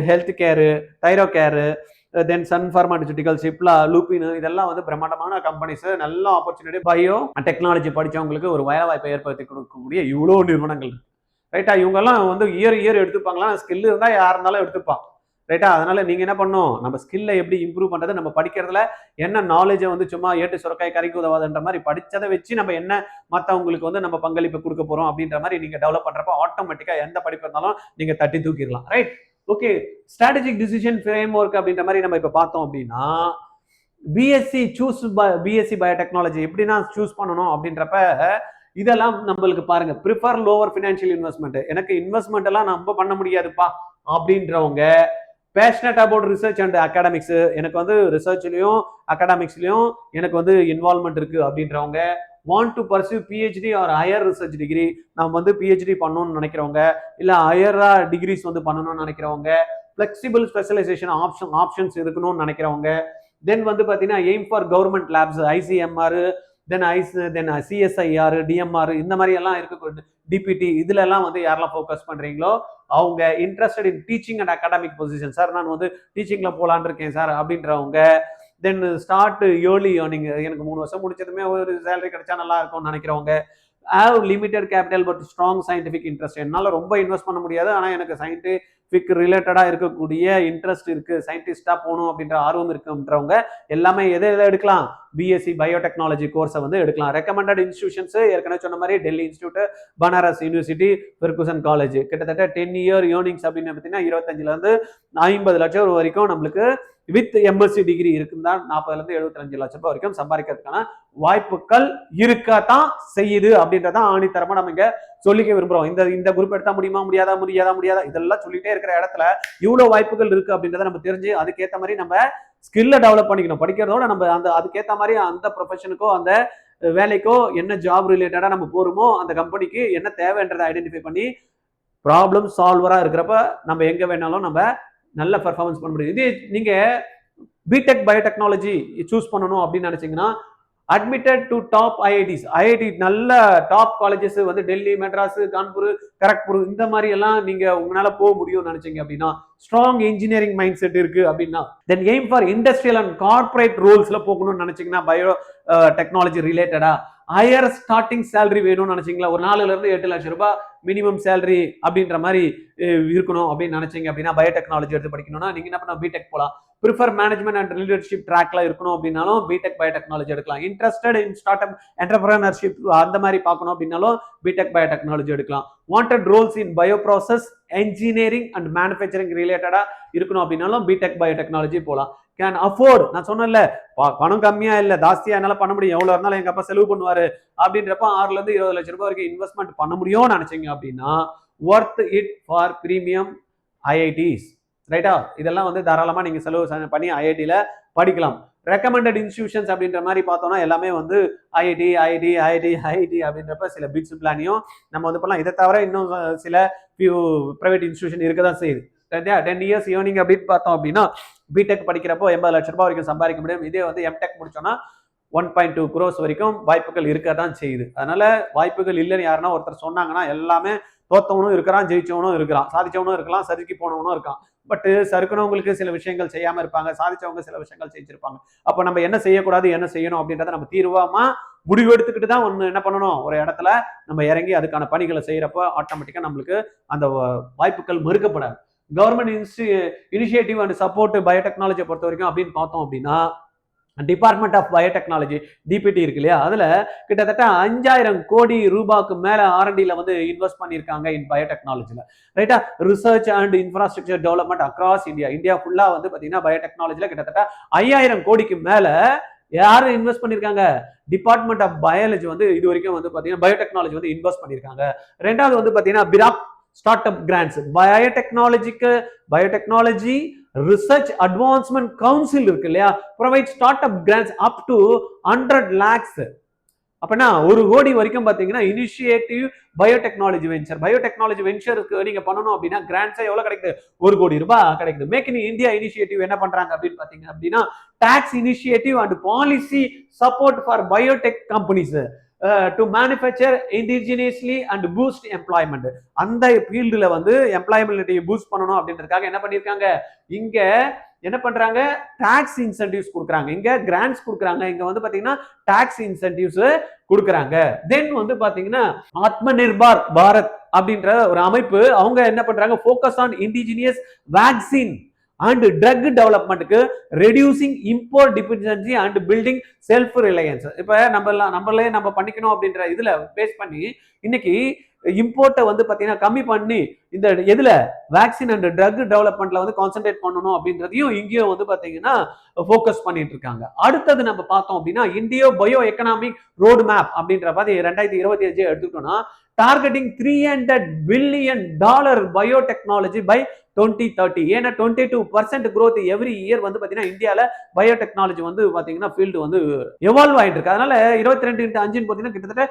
health care, Thyrocare, then Sun pharmaceutical, Cipla, Lupin, இதெல்லாம் வந்து பிரம்மாண்டமான கம்பெனிஸ். நல்ல ஆப்பர்ச்சுனிட்டி பயோ டெக்னாலஜி படிச்சவங்களுக்கு ஒரு வேலை வாய்ப்பை ஏற்படுத்தி கொடுக்கக்கூடிய இவ்வளோ நிறுவனங்கள், ரைட்டா? இவங்கெல்லாம் வந்து இயர் எடுத்துப்பாங்களா? ஸ்கில் இருந்தால் யார் இருந்தாலும் எடுத்துப்பான், ரைட்டா? அதனால நீங்க என்ன பண்ணணும், நம்ம ஸ்கில்லை எப்படி இம்ப்ரூவ் பண்றது, நம்ம படிக்கிறதுல என்ன நாலேஜை வந்து சும்மா ஏட்டு சுரக்காய் கறிக்கு உதவாதுன்ற மாதிரி படிச்சதை வச்சு நம்ம என்ன மற்றவங்களுக்கு வந்து நம்ம பங்களிப்பு கொடுக்க போறோம் அப்படின்ற மாதிரி நீங்க டெவலப் பண்றப்ப ஆட்டோமேட்டிக்கா எந்த படிப்பு இருந்தாலும் நீங்க தட்டி தூக்கிடலாம், right? Okay, strategic decision framework அப்படின்ற மாதிரி நம்ம இப்ப பார்த்தோம் அப்படின்னா, பிஎஸ்சி பயோடெக்னாலஜி எப்படின்னா சூஸ் பண்ணணும் அப்படின்றப்ப இதெல்லாம் நம்மளுக்கு பாருங்க, ப்ரிஃபர் லோவர் ஃபினான்ஷியல் இன்வெஸ்ட்மெண்ட். எனக்கு இன்வெஸ்ட்மெண்ட் எல்லாம் நம்ம பண்ண முடியாதுப்பா அப்படின்றவங்க, passionate about research and academics, எனக்கு வந்து ரிசர்ச்லயும் அகாடமிக்ஸ்லயும் எனக்கு வந்து இன்வால்மெண்ட் இருக்கு அப்படின்றவங்க, want to pursue PhD or higher research degree, நம்ம வந்து பிஹெச்டி பண்ணணும்னு நினைக்கிறவங்க, இல்ல ஹையரா டிகிரிஸ் வந்து பண்ணணும்னு நினைக்கிறவங்க, ஃபிளெக்சிபிள் ஸ்பெஷலைசேஷன் ஆப்ஷன்ஸ் இருக்கணும்னு நினைக்கிறவங்க, தென் வந்து பாத்தீங்கன்னா aim for government labs, ICMR, then CSIR, TMR, இந்த மாதிரி எல்லாம் இருக்கு, டிபிடி, இதுல எல்லாம் வந்து யாரெல்லாம் ஃபோக்கஸ் பண்றீங்களோ அவங்க interested in teaching and academic position. Sir நான் வந்து டீச்சிங்ல போலான் இருக்கேன் சார் அப்படின்றவங்க, தென் ஸ்டார்ட் ஏர்லி ஏர்னிங், எனக்கு 3 வருஷம் முடிச்சதுமே ஒரு சேலரி கிடைச்சா நல்லா இருக்கும்னு நினைக்கிறவங்க, have limited capital but strong scientific interest, என்னால ரொம்ப இன்வெஸ்ட் பண்ண முடியாது ஆனா எனக்கு சயின்டிஃபிக் ரிலேட்டடா இருக்கக்கூடிய இன்ட்ரெஸ்ட் இருக்கு, சயின்டிஸ்டா போகணும் அப்படின்ற ஆர்வம் இருக்குன்றவங்க எல்லாமே எதை எடுக்கலாம், பிஎஸ்சி பயோடெக்னாலஜி கோர்ஸை வந்து எடுக்கலாம். ரெக்கமெண்டட் இன்ஸ்டிடியூஷன்ஸ் ஏற்கனவே சொன்ன மாதிரி Delhi institute, Banaras university, Ferguson college. கிட்டத்தட்ட 10 இயர் ஏர்னிங்ஸ் அப்படின்னு பார்த்தீங்கன்னா 25 இருந்து 50 லட்சம் வரைக்கும் நம்மளுக்கு வித் எம்எஸ்சி டிகிரி இருக்குன்னா 40 இருந்து 75 லட்சம் ரூபாய் வரைக்கும் சம்பாதிக்கிறதுக்கான வாய்ப்புகள் இருக்கத்தான் செய்யுது அப்படின்றதான் ஆணித்தரமா நம்ம இங்க சொல்லிக்க விரும்புறோம். இந்த குரூப் எடுத்தா முடியாதா இதெல்லாம் சொல்லிட்டே இருக்கிற இடத்துல இவ்வளவு வாய்ப்புகள் இருக்கு அப்படின்றத நம்ம தெரிஞ்சு அதுக்கேற்ற மாதிரி நம்ம ஸ்கில்லை டெவலப் பண்ணிக்கணும். படிக்கிறதோட நம்ம அதுக்கேற்ற மாதிரி அந்த ப்ரொஃபஷனுக்கோ அந்த வேலைக்கோ என்ன ஜாப் ரிலேட்டடா நம்ம போறோமோ அந்த கம்பெனிக்கு என்ன தேவைன்றதை ஐடென்டிஃபை பண்ணி ப்ராப்ளம் சால்வரா இருக்கிறப்ப நம்ம எங்க வேணாலும் நம்ம நல்ல பெர்ஃபார்மன்ஸ் பண்ண முடியும். இது நீங்க பிடெக் பயோடெக்னாலஜி சூஸ் பண்ணணும் அப்படின்னு நினைச்சீங்கன்னா அட்மிட்டட் டு டாப் ஐஐடி நல்ல டாப் காலேஜஸ் வந்து டெல்லி, மெட்ராஸ், கான்பூர், கரக்பூர், இந்த மாதிரி எல்லாம் நீங்க உங்களால போக முடியும்னு நினைச்சீங்க அப்படின்னா, ஸ்ட்ராங் இன்ஜினியரிங் மைண்ட் செட் இருக்கு அப்படின்னா, then aim for industrial and corporate ரோல்ஸ்ல போகணும்னு நினைச்சீங்கன்னா பயோ டெக்னாலஜி ரிலேட்டடா ஹையர் ஸ்டார்டிங் சேலரி வேணும்னு நினைச்சீங்களா, ஒரு 4 இருந்து 8 லட்சம் ரூபாய் மினிமம் சேலரி அப்படின்ற மாதிரி இருக்கணும் அப்படின்னு நினைச்சீங்க அப்படின்னா பயோடெக்னாலஜி எடுத்து படிக்கணும்னா நீங்க என்ன பண்ண பிடெக் போலாம். ப்ரிஃபர் மேனேஜ்மெண்ட் அண்ட் லீடர்ஷிப் ட்ராக்ல இருக்கணும் அப்படின்னாலும் பிடெக் பயோடெக்னாலஜி எடுக்கலாம். Interested in start up entrepreneurship அந்த மாதிரி பார்க்கணும் அப்படின்னாலும் பிடெக் பயோடெக்னாலஜி எடுக்கலாம். Wanted roles in bio process engineering and manufacturing ரிலேட்டடா இருக்கணும் அப்படின்னாலும் பிடெக் பயோடெக்னாலஜி போகலாம். கேன் அஃபோர்ட், நான் சொன்னேன்ல பணம் கம்மியா இல்ல ஜாஸ்தியா என்னால பண்ண முடியும், எவ்வளவு இருந்தாலும் எங்க அப்பா செலவு பண்ணுவாரு அப்படின்றப்ப 6 இருந்து 20 லட்சம் ரூபாய் வரைக்கும் இன்வெஸ்ட்மெண்ட் பண்ண முடியும்னு நினைச்சீங்க அப்படின்னா worth it for premium IITs, ரைட்டா? இதெல்லாம் வந்து தாராளமா நீங்க செலவு பண்ணி ஐஐடியில படிக்கலாம். ரெக்கமெண்டட் இன்ஸ்டிடியூஷன்ஸ் அப்படின்ற மாதிரி பார்த்தோம்னா எல்லாமே வந்து ஐஐடி அப்படின்றப்ப சில பிட்ஸ் பிளானையும் நம்ம வந்து பண்ணலாம். இதை தவிர இன்னும் சில பிரைவேட் இன்ஸ்டிடியூஷன் இருக்க தான் செய்யுது. 10 இயர்ஸ் ஏர்னிங் அப்படின்னு பார்த்தோம் அப்படின்னா பிடெக் படிக்கிறப்போ 80 லட்சம் ரூபாய் வரைக்கும் சம்பாதிக்க முடியும். இதே வந்து எம்டெக் முடிச்சோம்னா 1.2 crores வரைக்கும் வாய்ப்புகள் இருக்க தான் செய்யுது. அதனால வாய்ப்புகள் இல்லைன்னு யாருன்னா ஒருத்தர் சொன்னாங்கன்னா எல்லாமே தோத்தவனும் இருக்கிறான், ஜெயிச்சவனும் இருக்கிறான், சாதிச்சவனும் இருக்கலாம், சறுக்கி போனவனும் இருக்கான். பட் சறுக்குனவங்களுக்கு சில விஷயங்கள் செய்யாம இருப்பாங்க, சாதிச்சவங்க சில விஷயங்கள் செஞ்சிருப்பாங்க. அப்ப நம்ம என்ன செய்யக்கூடாது, என்ன செய்யணும் அப்படின்றத நம்ம தீர்வாமா முடிவு எடுத்துக்கிட்டு தான் ஒன்று என்ன பண்ணணும், ஒரு இடத்துல நம்ம இறங்கி அதுக்கான பணிகளை செய்யறப்போ ஆட்டோமேட்டிக்கா நம்மளுக்கு அந்த வாய்ப்புகள் மறுக்கப்படாது. கவர்மெண்ட் இனிஷியேட்டிவ் அண்ட் சப்போர்ட் பயோடெக்னாலஜியை பொறுத்த வரைக்கும் அப்படின்னு பார்த்தோம் அப்படின்னா டிபார்ட்மெண்ட் ஆஃப் பயோடெக்னாலஜி டிபிடி இருக்கு இல்லையா, அதுல கிட்டத்தட்ட 5000 கோடி ரூபாய்க்கு மேல ஆர்என்டில வந்து இன்வெஸ்ட் பண்ணியிருக்காங்க இன் பயோடெக்னாலஜில, ரைட்டா? Research and infrastructure development across India ஃபுல்லா வந்து பாத்தீங்கன்னா பயோடெக்னாலஜில கிட்டத்தட்ட 5000 கோடிக்கு மேல யாரு இன்வெஸ்ட் பண்ணிருக்காங்க, டிபார்ட்மெண்ட் ஆஃப் பயாலஜி வந்து இது வரைக்கும் வந்து பாத்தீங்கன்னா பயோடெக்னாலஜி வந்து இன்வெஸ்ட் பண்ணிருக்காங்க. ரெண்டாவது வந்து பாத்தீங்கன்னா BIRAC startup grants, biotechnology research advancement council இருக்கு இல்லையா, provide startup grants up to 100 lakhs. அப்படின்னா 1 கோடி வரைக்கும் பாத்தீங்கன்னா இனிஷியேட்டிவ் பயோடெக்னாலஜி வெஞ்சருக்கு நீங்க பண்ணணும் அப்படின்னா கிராண்ட்ஸா எவ்வளவு கிடைக்குது, 1 கோடி ரூபாய் கிடைக்குது. மேக் இன் இந்தியா இனிஷியேட்டிவ் என்ன பண்றாங்க அப்படின்னு பாத்தீங்க அப்படின்னா tax initiative and policy support for biotech companies, to manufacture indigenously and boost employment. அந்த ஃபீல்டுல வந்து எம்ப்ளாய்மெண்ட் பூஸ்ட் பண்ணணும் அப்படின்றதுக்காக என்ன பண்ணிருக்காங்க, இங்க என்ன பண்றாங்க, டாக்ஸ் இன்சென்டிவ்ஸ் கொடுக்குறாங்க, இங்க கிராண்ட்ஸ் கொடுக்குறாங்க, இங்க வந்து பாத்தீங்கன்னா டாக்ஸ் இன்சென்டிவ்ஸ் கொடுக்குறாங்க. தென் வந்து பாத்தீங்கன்னா ஆத்ம நிர்பார் பாரத் அப்படின்ற ஒரு அமைப்பு, அவங்க என்ன பண்றாங்க, focus on indigenous vaccine and drug டெவலப்மெண்ட்டுக்கு, reducing import dependency and building self reliance. இப்ப நம்மளே நம்ம பண்ணிக்கணும் அப்படின்ற இதுல பேஸ் பண்ணி இன்னைக்கு இம்போர்ட்டை வந்து பாத்தீங்கன்னா கம்மி பண்ணி இந்த எதுல வேக்சின் அண்ட் ட்ரக் டெவலப்மெண்ட்ல வந்து கான்சென்ட்ரேட் பண்ணணும் அப்படின்றதையும் இங்கேயும் வந்து பாத்தீங்கன்னா ஃபோக்கஸ் பண்ணிட்டு இருக்காங்க. அடுத்தது நம்ம பார்த்தோம் அப்படின்னா இந்தியோ பயோ எக்கனாமிக் ரோடு மேப் அப்படின்ற மாதிரி 2025 எடுத்துக்கிட்டோம்னா டார்கெட்டிங் $300 பில்லியன் பயோடெக்னாலஜி பை 2030. ஏன்னா 22% growth எவ்ரி இயர் வந்து பாத்தீங்கன்னா இந்தியால பயோடெக்னாலஜி வந்து பாத்தீங்கன்னா ஃபீல்டு வந்து எவால்வ் ஆயிட்டு இருக்கு. அதனால 22x5 பாத்தீங்கன்னா கிட்டத்தட்ட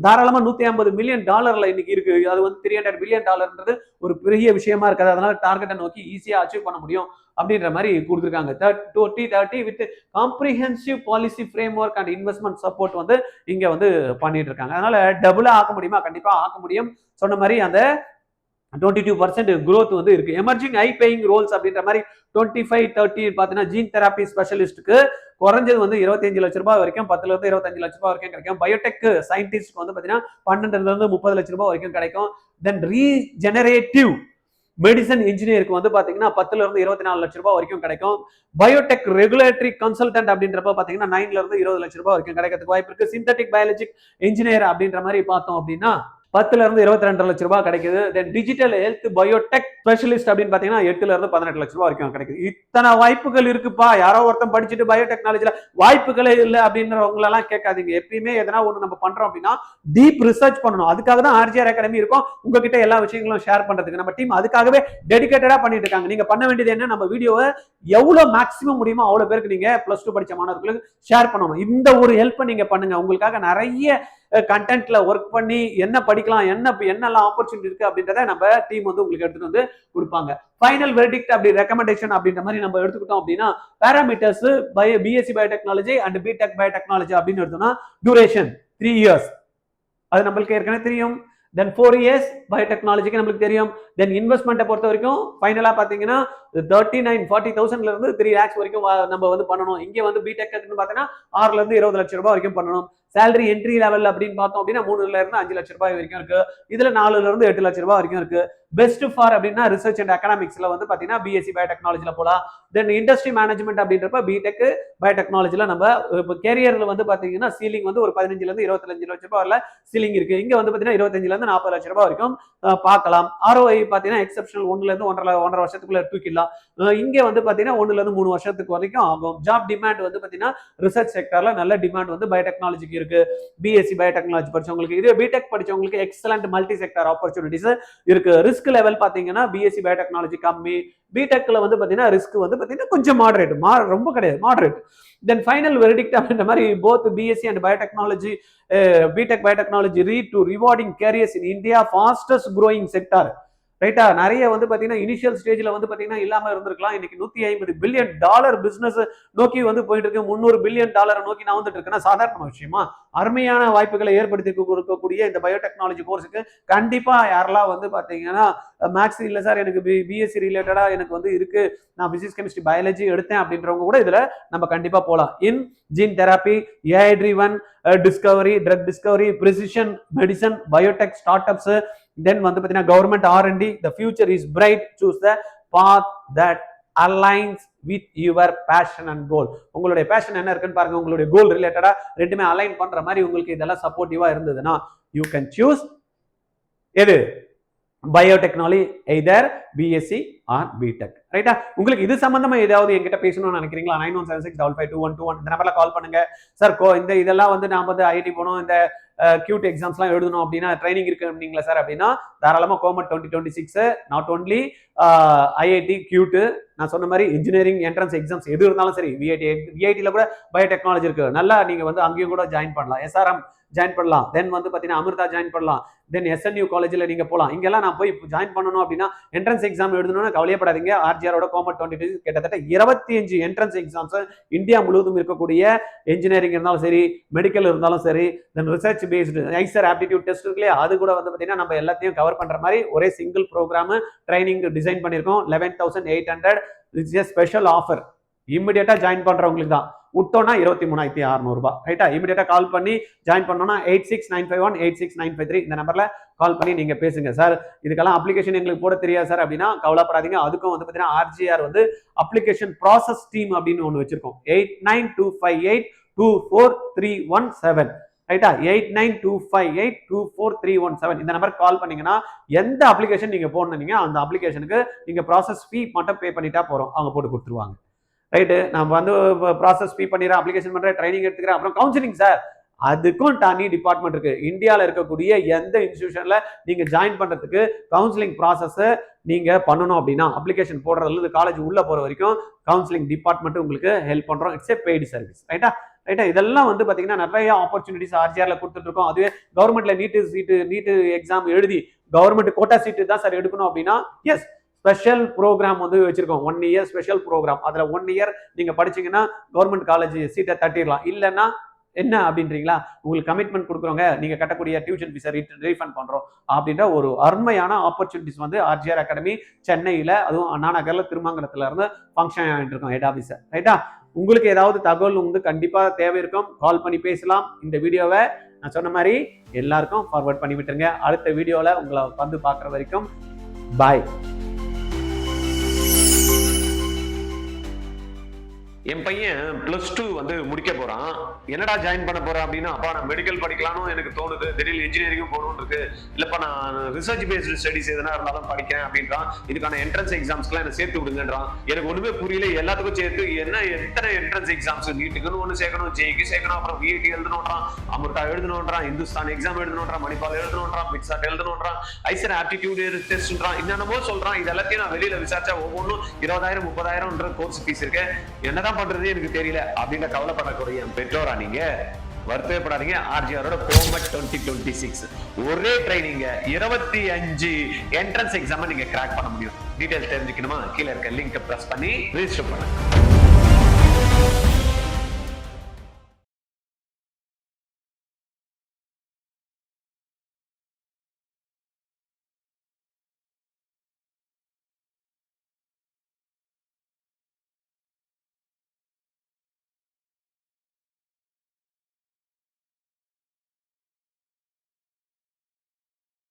தாராளமா $150 மில்லியன் இன்னைக்கு இருக்கு. அது வந்து $300 பில்லியன் ஒரு பெரிய விஷயமா இருக்காது. அதனால டார்கெட்டை நோக்கி ஈஸியா அச்சீவ் பண்ண முடியும் அப்படின்ற மாதிரி கொடுத்துருக்காங்க. 2030 with comprehensive policy frame work and investment support வந்து இங்க வந்து பண்ணிட்டு இருக்காங்க. அதனால டபுளா ஆக்க முடியுமா, கண்டிப்பா ஆக்க முடியும். சொன்ன மாதிரி அந்த 22% growth வந்து இருக்கு. எமர்ஜிங் ஹை பேயிங் ரோல்ஸ் அப்படின்ற மாதிரி 25-30 பாத்தீங்கன்னா ஜீன் தெராப்பி ஸ்பெஷலிஸ்ட்டுக்கு குறைஞ்சது வந்து 25 லட்சம் ரூபாய் வரைக்கும், 10 இருந்து 25 லட்சம் ரூபாய் வரைக்கும் கிடைக்கும். பயோடெக் சயின்டிஸ்ட்க்கு வந்து பாத்தீங்கன்னா 12 இருந்து 30 லட்சம் ரூபாய் வரைக்கும் கிடைக்கும். தென் ரீஜெனரேட்டிவ் மெடிசன் இன்ஜினியருக்கு வந்து பாத்தீங்கன்னா 10 இருந்து 24 லட்சம் ரூபாய் வரைக்கும் கிடைக்கும். பயோடெக் ரெகுலேட்டரி கன்சல்டன்ட் அப்படின்றப்ப பாத்தீங்கன்னா 9 இருந்து 20 லட்சம் ரூபாய் வரைக்கும் கிடைக்கிறதுக்கு வாய்ப்பு இருக்கு. சிந்தட்டிக் பயாலஜிக் இன்ஜினியர் அப்படின்ற மாதிரி பார்த்தோம் அப்படின்னா 10 இருந்து 22 லட்சம் ரூபாய் கிடைக்குது. தென் டிஜிட்டல் ஹெல்த் பயோடெக் ஸ்பெஷலிஸ்ட் அப்படின்னு பாத்தீங்கன்னா 8 இருந்து 18 லட்சம் ரூபாய் வரைக்கும் கிடைக்குது. இத்தனை வாய்ப்புகள் இருக்குப்பா. யாரோ ஒருத்தன் படிச்சுட்டு பயோடெக்னாலஜில வாய்ப்புகளே இல்லை அப்படின்றவங்க எல்லாம் கேட்காதீங்க. எப்பயுமே எதனா ஒண்ணு நம்ம பண்றோம் அப்படின்னா டீப் ரிசர்ச் பண்ணணும். அதுக்காக தான் ஆர்ஜிஆர் அகாடமி இருக்கும், உங்ககிட்ட எல்லா விஷயங்களும் ஷேர் பண்றதுக்கு. நம்ம டீம் அதுக்காகவே டெடிகேட்டடா பண்ணிட்டு இருக்காங்க. நீங்க பண்ண வேண்டியது என்ன, நம்ம வீடியோவை எவ்வளவு மேக்ஸிமம் முடியுமோ அவ்வளவு பேருக்கு நீங்க +2 படிச்ச மாணவர்களுக்கு ஷேர் பண்ணணும். இந்த ஒரு ஹெல்ப் நீங்க பண்ணுங்க. உங்களுக்காக நிறைய கண்டென்ட்ல ஒர்க் பண்ணி என்ன படிக்கலாம், என்னெல்லாம் ஆப்பர்ச்சுனிட்டி இருக்கு அப்படின்றத நம்ம டீம் வந்து உங்களுக்கு எடுத்துட்டு வந்து கொடுப்பாங்க. ஃபைனல் வெர்டிக்ட் அப்படி ரெக்கமெண்டேஷன் அப்படின்ற மாதிரி நம்ம எடுத்துக்கிட்டோம் அப்படின்னா parameters BSc biotechnology and BTech biotechnology அப்படின்னு எடுத்தோம்னா டியூரேஷன் 3 years, அது நம்மளுக்கு ஏற்கனவே தெரியும். தென் 4 years பயோடெக்னாலஜிக்கு நம்மளுக்கு தெரியும். தென் இன்வெஸ்ட்மெண்ட்டை பொறுத்த வரைக்கும் ஃபைனலா பாத்தீங்கன்னா 39-40,000 இருந்து 3 lakhs வரைக்கும் நம்ம வந்து பண்ணணும். இங்க வந்து பிடெக் பாத்தீங்கன்னா 6 இருந்து 20 லட்சம் ரூபாய் வரைக்கும் பண்ணணும். சேலரி என்ட்ரி லெவல் அப்படின்னு பார்த்தோம் அப்படின்னா 3 இருந்து 5 லட்சம் ரூபாய் வரைக்கும் இருக்கு. இதுல 4 இருந்து 8 லட்சம் ரூபாய் வரைக்கும் இருக்கு. பெஸ்ட் ஃபார் அப்படின்னா ரிசர்ச் அண்ட் எக்கனாமிக்ஸ்ல வந்து பாத்தீங்கன்னா பிஎஸ்சி பயோடெக்னாலஜில போலாம். தென் இண்டஸ்ட்ரி மேனேஜ்மெண்ட் அப்படின்றப்ப பிடெக் பயோடெக்னாலஜில நம்ம இப்போ கேரியர்ல வந்து பாத்தீங்கன்னா சீலிங் வந்து ஒரு 15 இருந்து 25 லட்சம் ரூபாய் வரல சீலிங் இருக்கு. இங்க வந்து பாத்தீங்கன்னா 25 இருந்து 40 லட்சம் ரூபாய் வரைக்கும் பார்க்கலாம். ROI பாத்தீங்கன்னா எக்ஸப்ஷனல் 1 இருந்து 1.5 வருஷத்துக்குள்ள தூக்கிடலாம். இங்க வந்து பாத்தீங்கன்னா 1 இருந்து 3 வருஷத்துக்கு வரைக்கும் ஆகும். ஜாப் டிமாண்ட் வந்து பாத்தீங்கன்னா ரிசர்ச் செக்டர்ல நல்ல டிமாண்ட் வந்து பயோடெக்னாலஜிக்கு இருக்கு. பிஎஸ்சி பயோடெக்னாலஜி படிச்சவங்களுக்கு, இதே பிடெக் படிச்சவங்களுக்கு எக்ஸலண்ட் மல்டி செக்டர் ஆப்பர்ச்சுனிட்டிஸ் இருக்கு. ரிஸ்க் லெவல் பாத்தீங்கன்னா பிஎஸ்சி பயோடெக்னாலஜி கம்மி, பிடெக்ல வந்து பாத்தீங்கன்னா ரிஸ்க் வந்து பாத்தீங்கன்னா கொஞ்சம் மாடரேட், ரொம்ப கிடையாது, மாடரேட். தென் ஃபைனல் வெர்டிக்ட் அப்படின்ற மாதிரி both BSc and biotechnology BTech biotechnology lead to rewarding careers in India fastest growing sector. ரைட்டா, நிறைய வந்து பாத்தீங்கன்னா இனிஷியல் ஸ்டேஜ்ல வந்து பாத்தீங்கன்னா இல்லாம இருந்திருக்கலாம். இன்னைக்கு $150 பில்லியன் பிசினஸ் நோக்கி வந்து போயிட்டு இருக்கு. $300 பில்லியன் நோக்கி நான் வந்துட்டு இருக்கேன்னா சாதாரண விஷயமா? அருமையான வாய்ப்புகளை ஏற்படுத்தி கொடுக்கக்கூடிய இந்த பயோடெக்னாலஜி கோர்ஸுக்கு கண்டிப்பா யாரெல்லாம் வந்து பாத்தீங்கன்னா மேக்ஸ் இல்ல சார் எனக்கு பிஎஸ்சி ரிலேட்டடா எனக்கு வந்து இருக்கு, நான் பிசிக்ஸ் கெமிஸ்ட்ரி பயாலஜி எடுத்தேன் அப்படின்றவங்க கூட இதுல நம்ம கண்டிப்பா போலாம். In gene therapy, AI driven discovery, drug discovery, precision medicine, biotech startups, then வந்து பாத்தீங்கன்னா government R&D, the future is bright, choose the path that aligns with your passion and goal. உங்களுடைய பேஷன் என்ன இருக்குன்னு பாருங்க. உங்களுடைய கோல் ரிலேட்டடா ரெண்டுமே align பண்ற மாதிரி உங்களுக்கு இதெல்லாம் சப்போர்ட்டிவா இருந்ததுன்னா you can choose எது biotechnology, either BSc or BTech. ரைட்டா, உங்களுக்கு இது சம்பந்தமா ஏதாவது என்கிட்ட பேசணும்னு நினைக்கிறீங்களா? 9176552121 இந்த நம்பர்ல கால் பண்ணுங்க. சார் இந்த இதெல்லாம் வந்து நான் வந்து ஐஐடி போனோம், இந்த கியூட் எக்ஸாம்ஸ்லாம் எழுதணும் அப்படின்னா ட்ரைனிங் இருக்கு அப்படிங்களா சார் அப்படின்னா தாராளமா comet 2026 not only IIT cute, நான் சொன்ன மாதிரி இன்ஜினியரிங் என்ட்ரன்ஸ் எக்ஸாம்ஸ் எது இருந்தாலும் சரி, விஐடில கூட பயோடெக்னாலஜி இருக்கு, நல்லா நீங்க வந்து அங்கேயும் கூட ஜாயின் பண்ணலாம். SRM ஜாயின் பண்ணலாம். தென் வந்து பாத்தீங்கன்னா அமிர்தா ஜாயின் பண்ணலாம். தென் SNU காலேஜ்ல நீங்க போலாம். இங்கெல்லாம் நான் போய் ஜாயின் பண்ணணும் அப்படின்னா என்ட்ரன்ஸ் எக்ஸாம் எழுதணும்னு கவலையப்படாதீங்க. ஆர்ஜிஆரோட கோமட் 20 கிட்டத்தட்ட 25 என்ட்ரன்ஸ் எக்ஸாம்ஸ் இந்தியா முழுவதும் இருக்கக்கூடிய இன்ஜினியரிங் இருந்தாலும் சரி, மெடிக்கல் இருந்தாலும் சரி, then research based IISER aptitude test இருக்கு இல்லையா, அது கூட வந்து பாத்தீங்கன்னா நம்ம எல்லாத்தையும் கவர் பண்ற மாதிரி ஒரே சிங்கிள் ப்ரோக்ராம் ட்ரைனிங் டிசைன் பண்ணிருக்கோம். 11,800 ஸ்பெஷல் ஆஃபர். இமிடியேட்டா ஜாயின் பண்றவங்களுக்கு தான். விட்டோம்னா 23,600 ரூபாய். ரைட்டா? இமிடியேட்டா கால் பண்ணி ஜாயின் பண்ணோம்னா 86,951 86,953 இந்த நம்பர்ல கால் பண்ணி நீங்க பேசுங்க. சார் இதுக்கெல்லாம் அப்ளிகேஷன் எங்களுக்கு போட தெரியாது சார் அப்படின்னா கவலைப்படாதீங்க. அதுக்கும் வந்து பாத்தீங்கன்னா ஆர்ஜிஆர் வந்து அப்ளிகேஷன் ப்ராசஸ் டீம் அப்படின்னு ஒன்று வச்சிருக்கோம். 8925824317 ரைட்டா? 8925824317 இந்த நம்பருக்கு கால் பண்ணீங்கன்னா எந்த அப்ளிகேஷன் நீங்க போடணுங்க அந்த அப்ளிகேஷனுக்கு நீங்க ப்ராசஸ் ஃபீ மட்டும் பே பண்ணிட்டா போறோம். அவங்க போட்டு கொடுத்துருவாங்க. ரைட்டு? நம்ம வந்து ப்ராசஸ் ஃபீ பண்ணிடுறேன், அப்ளிகேஷன் பண்றேன், ட்ரைனிங் எடுத்துக்கிறேன், அப்புறம் கவுன்சிலிங் சார் அதுக்கும் தனி டிபார்ட்மெண்ட் இருக்கு. இந்தியாவில் இருக்கக்கூடிய எந்த இன்ஸ்டிடியூஷன்ல நீங்க ஜாயின் பண்றதுக்கு கவுன்சிலிங் ப்ராசஸ் நீங்க பண்ணணும் அப்படின்னா அப்ளிகேஷன் போடுறதுல காலேஜ் உள்ள போற வரைக்கும் கவுன்சிலிங் டிபார்ட்மெண்ட் உங்களுக்கு ஹெல்ப் பண்றோம். It's A paid service. ரைட்டா? ரைட்டா? இதெல்லாம் வந்து பாத்தீங்கன்னா நிறைய ஆப்பர்ச்சுனிட்டிஸ் ஆர்ஜிஆர்ல கொடுத்துட்டு இருக்கோம். அதுவே கவர்மெண்ட்ல நீட் எக்ஸாம் எழுதி கவர்மெண்ட் கோட்டா சீட்டு தான் சார் எடுக்கணும் அப்படின்னா எஸ் ஸ்பெஷல் ப்ரோக்ராம் வந்து வச்சிருக்கோம். 1 இயர் ஸ்பெஷல் ப்ரோக்ராம். அதுல 1 இயர் நீங்க படிச்சீங்கன்னா கவர்மெண்ட் காலேஜ் சீட்டை தட்டிடலாம். இல்லைன்னா என்ன அப்படின்றீங்களா, உங்களுக்கு கமிட்மெண்ட் கொடுக்குறோங்க, நீங்க கட்டக்கூடிய டியூஷன் ஃபீஸை ரீஃபண்ட் பண்றோம் அப்படின்ற ஒரு அருமையான ஆப்பர்ச்சுனிட்டிஸ் வந்து ஆர்ஜிஆர் அகாடமி சென்னையில, அதுவும் அண்ணா நகர்ல திருமங்கலத்துல இருந்து ஃபங்க்ஷன் ஆகிட்டு இருக்கோம் ஹெட் ஆஃபீஸர். ரைட்டா? உங்களுக்கு ஏதாவது தகவல் வந்து கண்டிப்பா தேவை இருக்கும், கால் பண்ணி பேசலாம். இந்த வீடியோவை நான் சொன்ன மாதிரி எல்லாருக்கும் ஃபார்வர்ட் பண்ணி விட்டுருங்க. அடுத்த வீடியோல உங்களை வந்து பார்க்குற வரைக்கும் பாய். என் பையன் +2 வந்து முடிக்க போறான். என்னடா ஜாயின் பண்ண போறேன் அப்படின்னா, அப்பா நான் மெடிக்கல் படிக்கலாம்னு எனக்கு தோணுது, திடீர்னு இன்ஜினியரிங் போகணும்னு இருக்கு, இல்லப்பா நான் ரிசர்ச் பேஸ்டு ஸ்டடிஸ் எதனா இருந்தாலும் படிக்கிறேன் அப்படின்றான். இதுக்கான என்ட்ரன்ஸ் எக்ஸாம்ஸ்லாம் என்ன சேர்த்து விடுங்கன்றான். எனக்கு ஒண்ணுமே புரியல. எல்லாத்துக்கும் சேர்த்து என்ன எத்தனை என்ட்ரன்ஸ் எக்ஸாம்ஸ், நீட்டுக்குன்னு ஒன்று சேர்க்கணும், ஜேஇக்கு சேர்க்கணும், அப்புறம் விஐடி எழுதணுன்றான், அமிர்தா எழுதணுன்றான், இந்துஸ்தான் எக்ஸாம் எழுதணுன்றான், மணிப்பால் எழுதணுன்றான், பிட்சாட் எழுதணுன்றான், ஐசர் ஆப்டிடியூட் டெஸ்ட்ன்றான், என்னென்னமோ சொல்றான். இது எல்லாத்தையும் நான் வெளியில விசாரிச்சா ஒவ்வொன்றும் 20,000 30,000 கோர்ஸ் ஃபீஸ் இருக்கு. என்னதான் பண்றது எனக்கு தெரியல அப்படின்ற கவலைப்படக்கூடிய பெற்றோரா நீங்க வருத்தப்படாதீங்க. ஆர்ஜிஆரோட கோமட் 2026 ஒரே ட்ரைனிங் 25 என்ட்ரன்ஸ் எக்ஸாம் நீங்க கிராக் பண்ண முடியும். டீடைல்ஸ் தெரிஞ்சுக்கணுமா? கீழே இருக்க லிங்க் பிரஸ் பண்ணி ரெஜிஸ்டர் பண்ணுங்க.